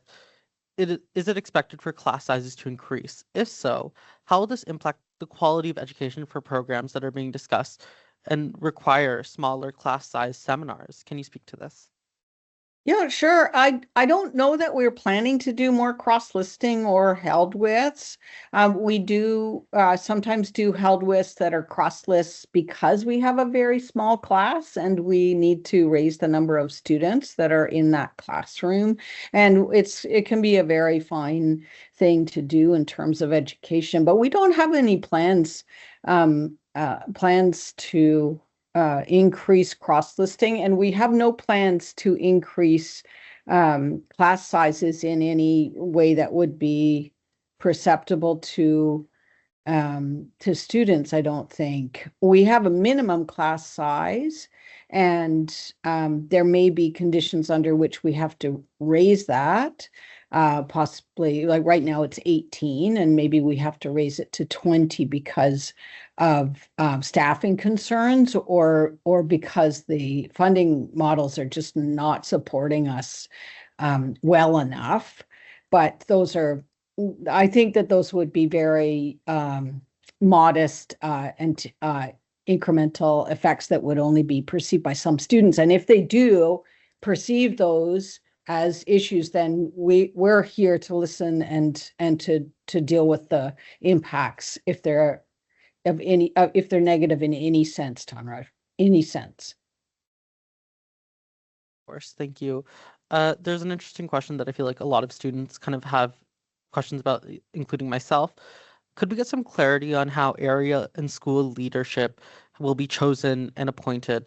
is it expected for class sizes to increase? If so, how will this impact the quality of education for programs that are being discussed and require smaller class size seminars? Can you speak to this?
Yeah, sure. I don't know that we're planning to do more cross-listing or held widths. We do sometimes do held widths that are cross lists because we have a very small class and we need to raise the number of students that are in that classroom. And it can be a very fine thing to do in terms of education, but we don't have any plans to increase cross-listing, and we have no plans to increase class sizes in any way that would be perceptible to students, I don't think. We have a minimum class size, and there may be conditions under which we have to raise that. Possibly, like right now it's 18, and maybe we have to raise it to 20 because of staffing concerns or because the funding models are just not supporting us well enough. But I think that those would be very modest and incremental effects that would only be perceived by some students. And if they do perceive those as issues, then we're here to listen and to deal with the impacts if they're negative in any sense, Tanraj, any sense.
Of course, thank you. There's an interesting question that I feel like a lot of students kind of have questions about, including myself. Could we get some clarity on how area and school leadership will be chosen and appointed?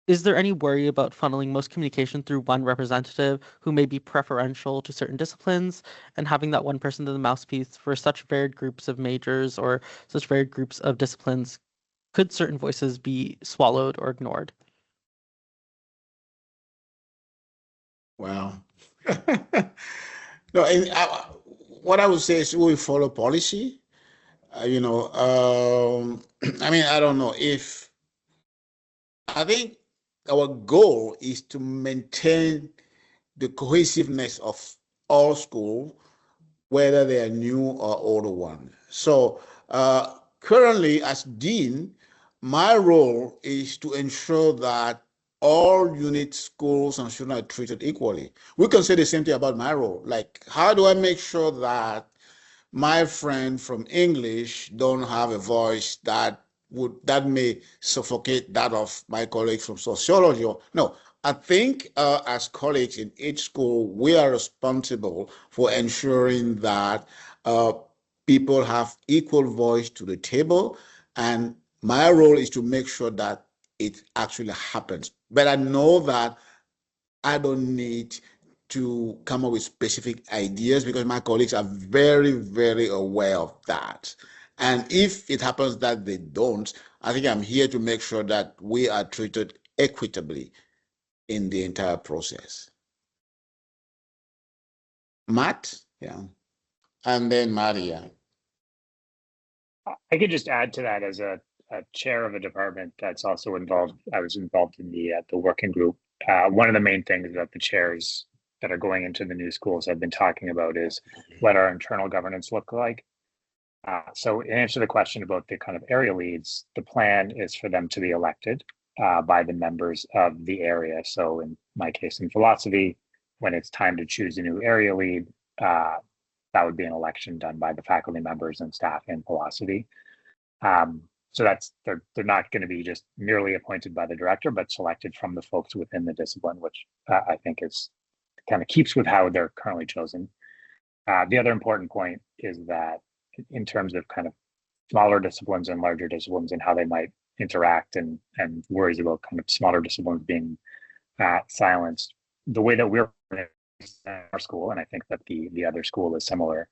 Is there any worry about funneling most communication through one representative who may be preferential to certain disciplines and having that one person to the mouthpiece for such varied groups of majors or such varied groups of disciplines? Could certain voices be swallowed or ignored?
Wow. No, what I would say is we follow policy. I mean, I don't know if, I think our goal is to maintain the cohesiveness of all schools, whether they are new or older one. So currently as dean, my role is to ensure that all unit schools and students are treated equally. We can say the same thing about my role. Like, how do I make sure that my friend from English don't have a voice that may suffocate that of my colleagues from sociology? No, I think as colleagues in each school, we are responsible for ensuring that people have equal voice to the table. And my role is to make sure that it actually happens. But I know that I don't need to come up with specific ideas because my colleagues are very, very aware of that. And if it happens that they don't, I think I'm here to make sure that we are treated equitably in the entire process. Matt, yeah, and then Maria.
I could just add to that as a chair of a department that's also involved. I was involved in the working group. One of the main things that the chairs that are going into the new schools have been talking about is what our internal governance look like. So in answer to the question about the kind of area leads, the plan is for them to be elected by the members of the area. So in my case, in philosophy, when it's time to choose a new area lead, that would be an election done by the faculty members and staff in philosophy. So they're not going to be just merely appointed by the director, but selected from the folks within the discipline, which I think is kind of keeps with how they're currently chosen. The other important point is that in terms of kind of smaller disciplines and larger disciplines and how they might interact and worries about kind of smaller disciplines being silenced, the way that we're in our school, and I think that the other school is similar,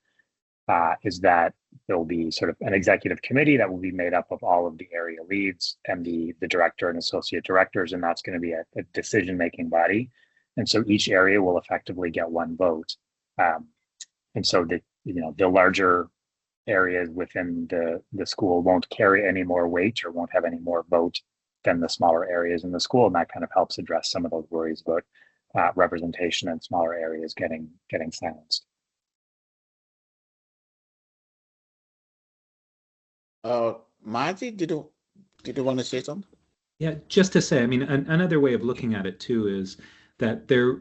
is that there will be sort of an executive committee that will be made up of all of the area leads and the director and associate directors, and that's going to be a decision-making body. And so each area will effectively get one vote. And so the larger areas within the school won't carry any more weight or won't have any more vote than the smaller areas in the school. And that kind of helps address some of those worries about representation in smaller areas getting silenced.
Marty, did you want to say something?
Yeah, just to say, I mean, another way of looking at it too is that there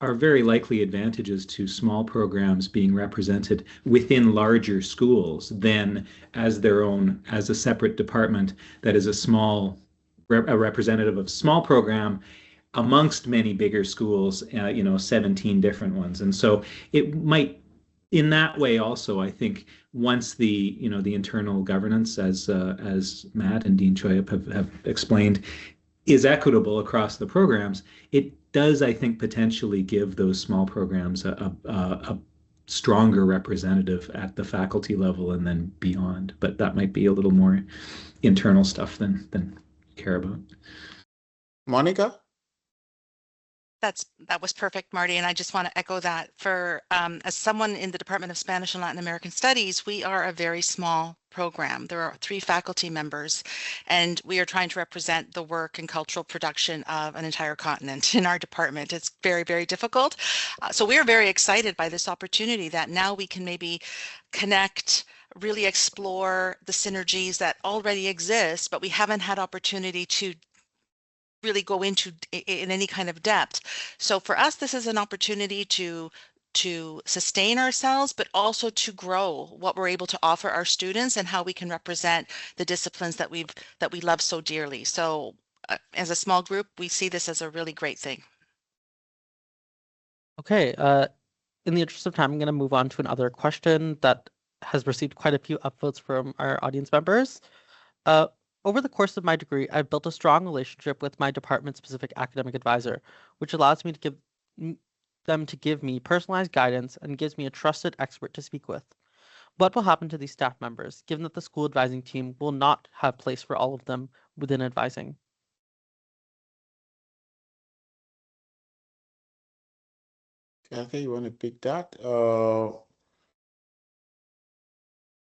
are very likely advantages to small programs being represented within larger schools than as their own, as a separate department that is a representative of small program amongst many bigger schools, 17 different ones. And so it might, in that way also, I think once the internal governance, as Matt and Dean Choi have explained, is equitable across the programs, it does, I think, potentially give those small programs a stronger representative at the faculty level and then beyond. But that might be a little more internal stuff than care about.
Monica?
That was perfect, Marty, and I just want to echo that. For as someone in the Department of Spanish and Latin American Studies, we are a very small program. There are 3 faculty members, and we are trying to represent the work and cultural production of an entire continent in our department. It's very, very difficult. So we are very excited by this opportunity that now we can maybe connect, really explore the synergies that already exist, but we haven't had opportunity to really go into in any kind of depth. So for us, this is an opportunity to sustain ourselves, but also to grow what we're able to offer our students and how we can represent the disciplines that we love so dearly. So as a small group, we see this as a really great thing.
Okay, in the interest of time, I'm going to move on to another question that has received quite a few upvotes from our audience members. Over the course of my degree, I've built a strong relationship with my department-specific academic advisor, which allows me to give me personalized guidance and gives me a trusted expert to speak with. What will happen to these staff members, given that the school advising team will not have place for all of them within advising?
Kathy, you want to pick that?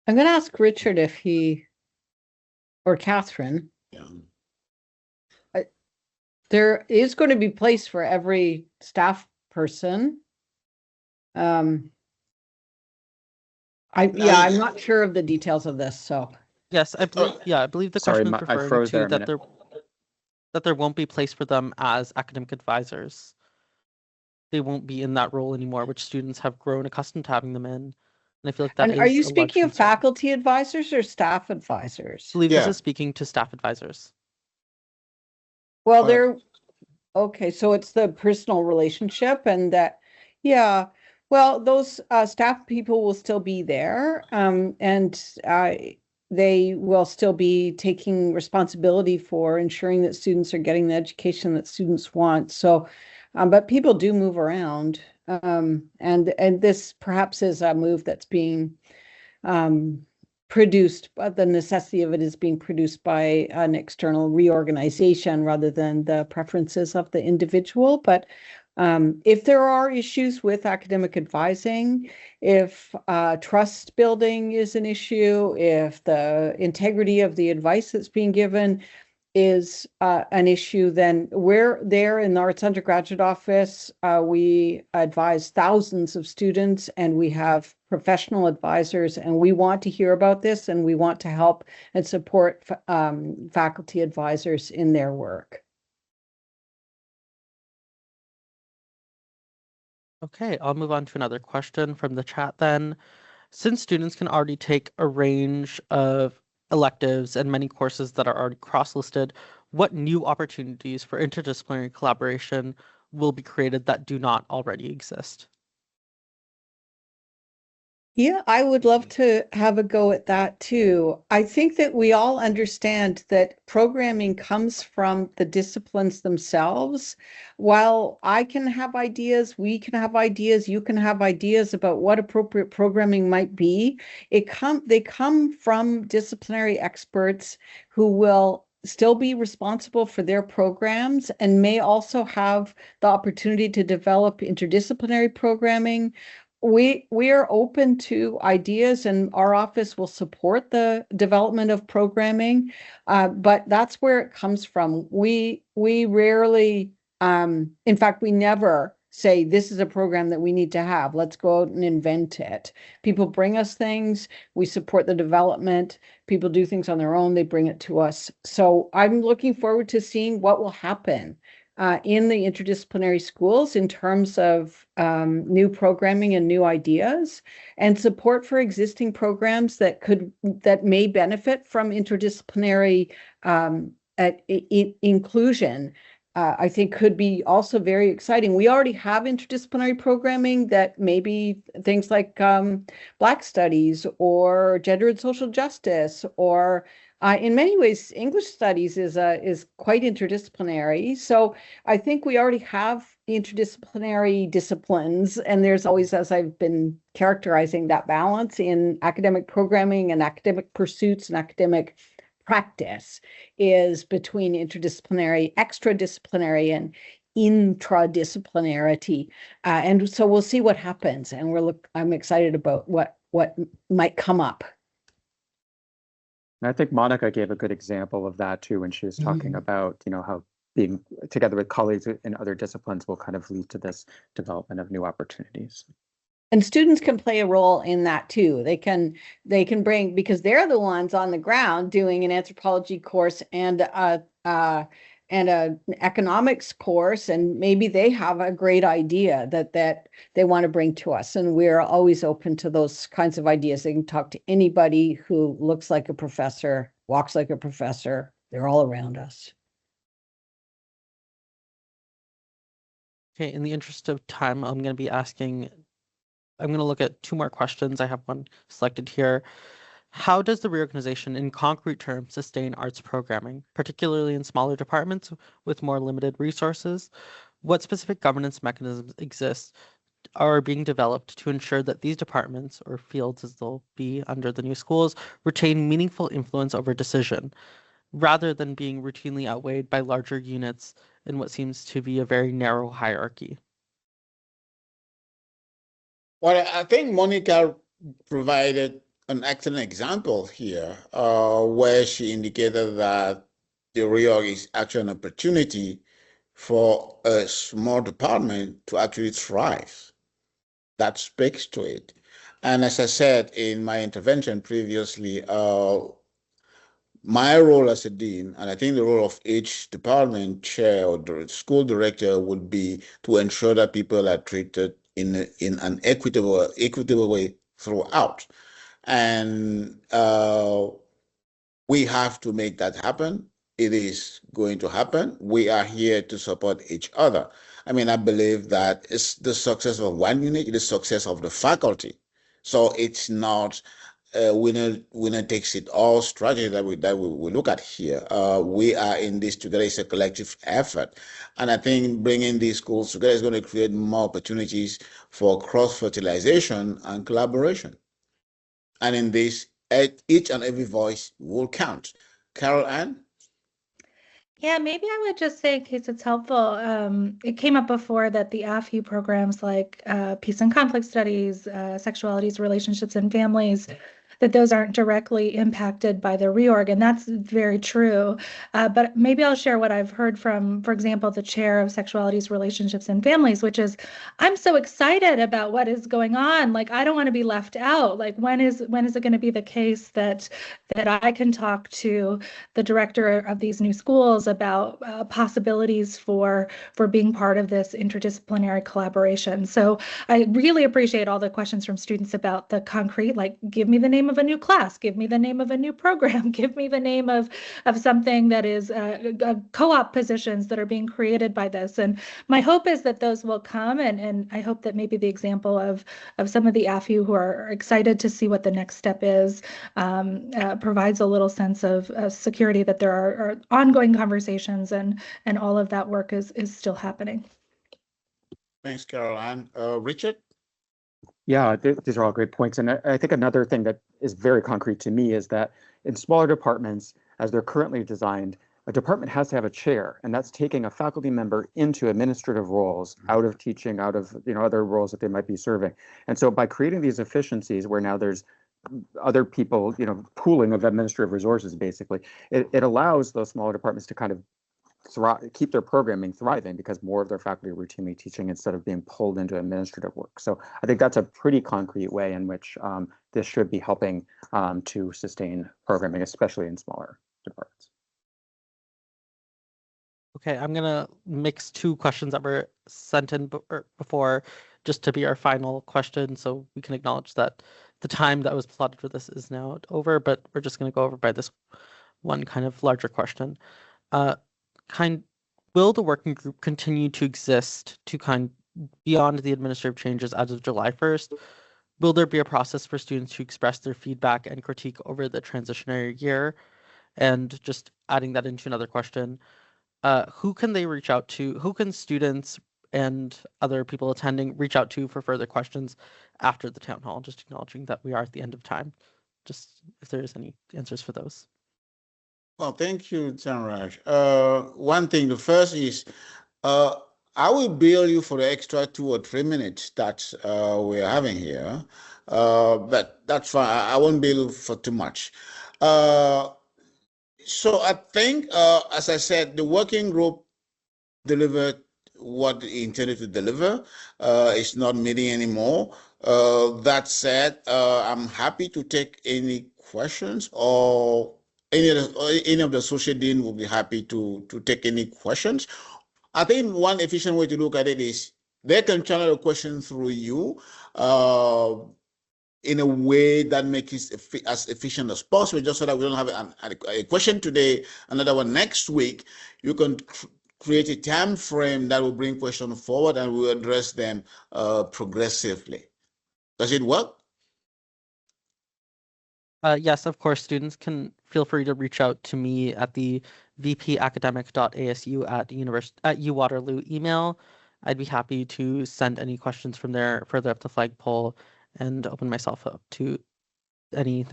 I'm going to ask Richard if he, or Catherine.
Yeah.
There is going to be place for every staff person. I'm not sure of the details of this, so.
Yes, I believe the question is referring to that there won't be place for them as academic advisors. They won't be in that role anymore, which students have grown accustomed to having them in. And I feel like that is.
Are you speaking of faculty advisors or staff advisors?
I believe this is speaking to staff advisors.
Well, okay, so it's the personal relationship and that, well, those staff people will still be there, and they will still be taking responsibility for ensuring that students are getting the education that students want. So, but people do move around, and this perhaps is a move that's being produced, but the necessity of it is being produced by an external reorganization rather than the preferences of the individual. But if there are issues with academic advising, if trust building is an issue, if the integrity of the advice that's being given is an issue, then we're there in the Arts Undergraduate Office. We advise thousands of students and we have professional advisors, and we want to hear about this and we want to help and support faculty advisors in their work.
Okay, I'll move on to another question from the chat then. Since students can already take a range of electives and many courses that are already cross-listed, what new opportunities for interdisciplinary collaboration will be created that do not already exist?
Yeah, I would love to have a go at that too. I think that we all understand that programming comes from the disciplines themselves. While I can have ideas, we can have ideas, you can have ideas about what appropriate programming might be, they come from disciplinary experts who will still be responsible for their programs and may also have the opportunity to develop interdisciplinary programming. We are open to ideas, and our office will support the development of programming, but that's where it comes from. We rarely, in fact, we never say this is a program that we need to have. Let's go out and invent it. People bring us things, we support the development. People do things on their own, they bring it to us. So I'm looking forward to seeing what will happen. in the interdisciplinary schools in terms of new programming and new ideas, and support for existing programs that may benefit from interdisciplinary inclusion. I think could be also very exciting. We already have interdisciplinary programming that maybe things like Black studies or gender and social justice, or in many ways, English studies is quite interdisciplinary. So I think we already have interdisciplinary disciplines, and there's always, as I've been characterizing, that balance in academic programming and academic pursuits and academic practice is between interdisciplinary, extradisciplinary, and intradisciplinarity. And so we'll see what happens. And I'm excited about what might come up.
I think Monica gave a good example of that too when she was talking about, how being together with colleagues in other disciplines will kind of lead to this development of new opportunities.
And students can play a role in that too. They can bring, because they're the ones on the ground doing an anthropology course and an economics course, and maybe they have a great idea that they want to bring to us. And we're always open to those kinds of ideas. They can talk to anybody who looks like a professor, walks like a professor. They're all around us.
Okay, in the interest of time, I'm going to look at two more questions. I have one selected here. How does the reorganization in concrete terms sustain arts programming, particularly in smaller departments with more limited resources? What specific governance mechanisms exist or are being developed to ensure that these departments, or fields as they'll be under the new schools, retain meaningful influence over decision, rather than being routinely outweighed by larger units in what seems to be a very narrow hierarchy?
Well, I think Monica provided an excellent example here, where she indicated that the reorg is actually an opportunity for a small department to actually thrive. That speaks to it. And as I said in my intervention previously, my role as a dean, and I think the role of each department chair or school director, would be to ensure that people are treated in an equitable way throughout. And we have to make that happen. It is going to happen. We are here to support each other. I mean, I believe that it's the success of one unit, it is the success of the faculty. So it's not winner takes it all strategy that we look at here. We are in this together. It's a collective effort. And I think bringing these schools together is going to create more opportunities for cross-fertilization and collaboration. And in this, each and every voice will count. Carol Ann?
Yeah, maybe I would just say, in case it's helpful, it came up before that the AFU programs like peace and conflict studies, sexualities, relationships, and families, that those aren't directly impacted by the reorg, and that's very true. But maybe I'll share what I've heard from, for example, the chair of sexualities, relationships, and families, which is, I'm so excited about what is going on. Like, I don't want to be left out. Like, when is it going to be the case that I can talk to the director of these new schools about possibilities for being part of this interdisciplinary collaboration? So I really appreciate all the questions from students about the concrete, like, give me the name of a new class, give me the name of a new program, give me the name of something that is co-op positions that are being created by this. And my hope is that those will come, and I hope that maybe the example of some of the AFU who are excited to see what the next step is provides a little sense of security that there are ongoing conversations, and all of that work is still happening.
Thanks, Carol Ann. Richard?
Yeah, these are all great points. And I think another thing that is very concrete to me is that in smaller departments, as they're currently designed, a department has to have a chair, and that's taking a faculty member into administrative roles, out of teaching, out of other roles that they might be serving. And so by creating these efficiencies where now there's other people, pooling of administrative resources, basically, it allows those smaller departments to kind of keep their programming thriving, because more of their faculty are routinely teaching instead of being pulled into administrative work. So I think that's a pretty concrete way in which this should be helping to sustain programming, especially in smaller departments.
Okay, I'm gonna mix two questions that were sent in before, just to be our final question, so we can acknowledge that the time that was plotted for this is now over, but we're just gonna go over by this one kind of larger question. Will the working group continue to exist beyond the administrative changes as of July 1st? Will there be a process for students to express their feedback and critique over the transitionary year? And just adding that into another question, who can they reach out to? Who can students and other people attending reach out to for further questions after the town hall? Just acknowledging that we are at the end of time. Just if there is any answers for those.
Well, thank you, Tanraj. One thing, the first is, I will bill you for the extra 2 or 3 minutes that we're having here, but that's fine. I won't bill you for too much. So I think, as I said, the working group delivered what it intended to deliver. It's not meeting anymore. That said, I'm happy to take any questions, or any of the associate dean will be happy to take any questions. I think one efficient way to look at it is they can channel a question through you in a way that makes it as efficient as possible, just so that we don't have a question today, another one next week. You can create a time frame that will bring questions forward, and we'll address them progressively. Does it work?
Yes, of course, students can feel free to reach out to me at the vpacademic.asu@Waterloo email. I'd be happy to send any questions from there further up the flagpole and open myself up to any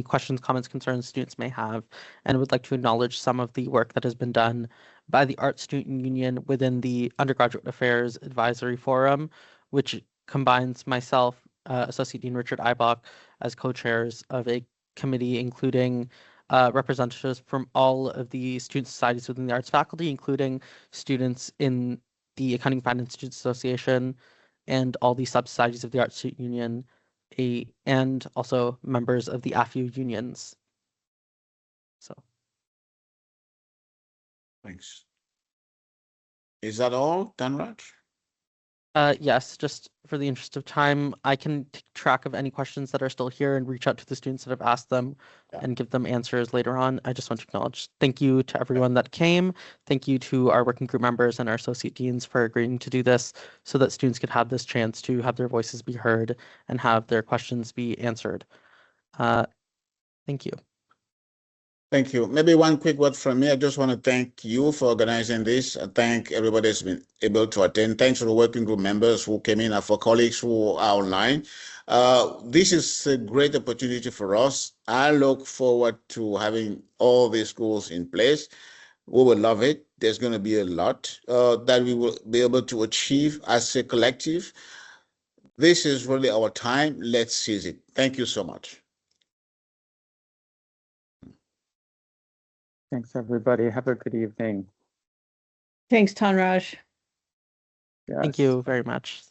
questions, comments, concerns students may have, and would like to acknowledge some of the work that has been done by the Art Student Union within the Undergraduate Affairs Advisory Forum, which combines myself, Associate Dean Richard Eibach, as co-chairs of a committee including representatives from all of the student societies within the arts faculty, including students in the Accounting Finance Students Association and all the sub-societies of the Art Student Union, and also members of the AFU unions. So.
Thanks. Is that all, Tanraj?
Yes, just for the interest of time, I can take track of any questions that are still here and reach out to the students that have asked them and give them answers later on. I just want to acknowledge thank you to everyone that came. Thank you to our working group members and our associate deans for agreeing to do this so that students could have this chance to have their voices be heard and have their questions be answered. Thank you.
Thank you. Maybe one quick word from me. I just want to thank you for organizing this. I thank everybody that's been able to attend. Thanks to the working group members who came in and for colleagues who are online. This is a great opportunity for us. I look forward to having all these schools in place. We will love it. There's going to be a lot that we will be able to achieve as a collective. This is really our time. Let's seize it. Thank you so much.
Thanks, everybody. Have a good evening.
Thanks, Tanraj.
Thank you very much.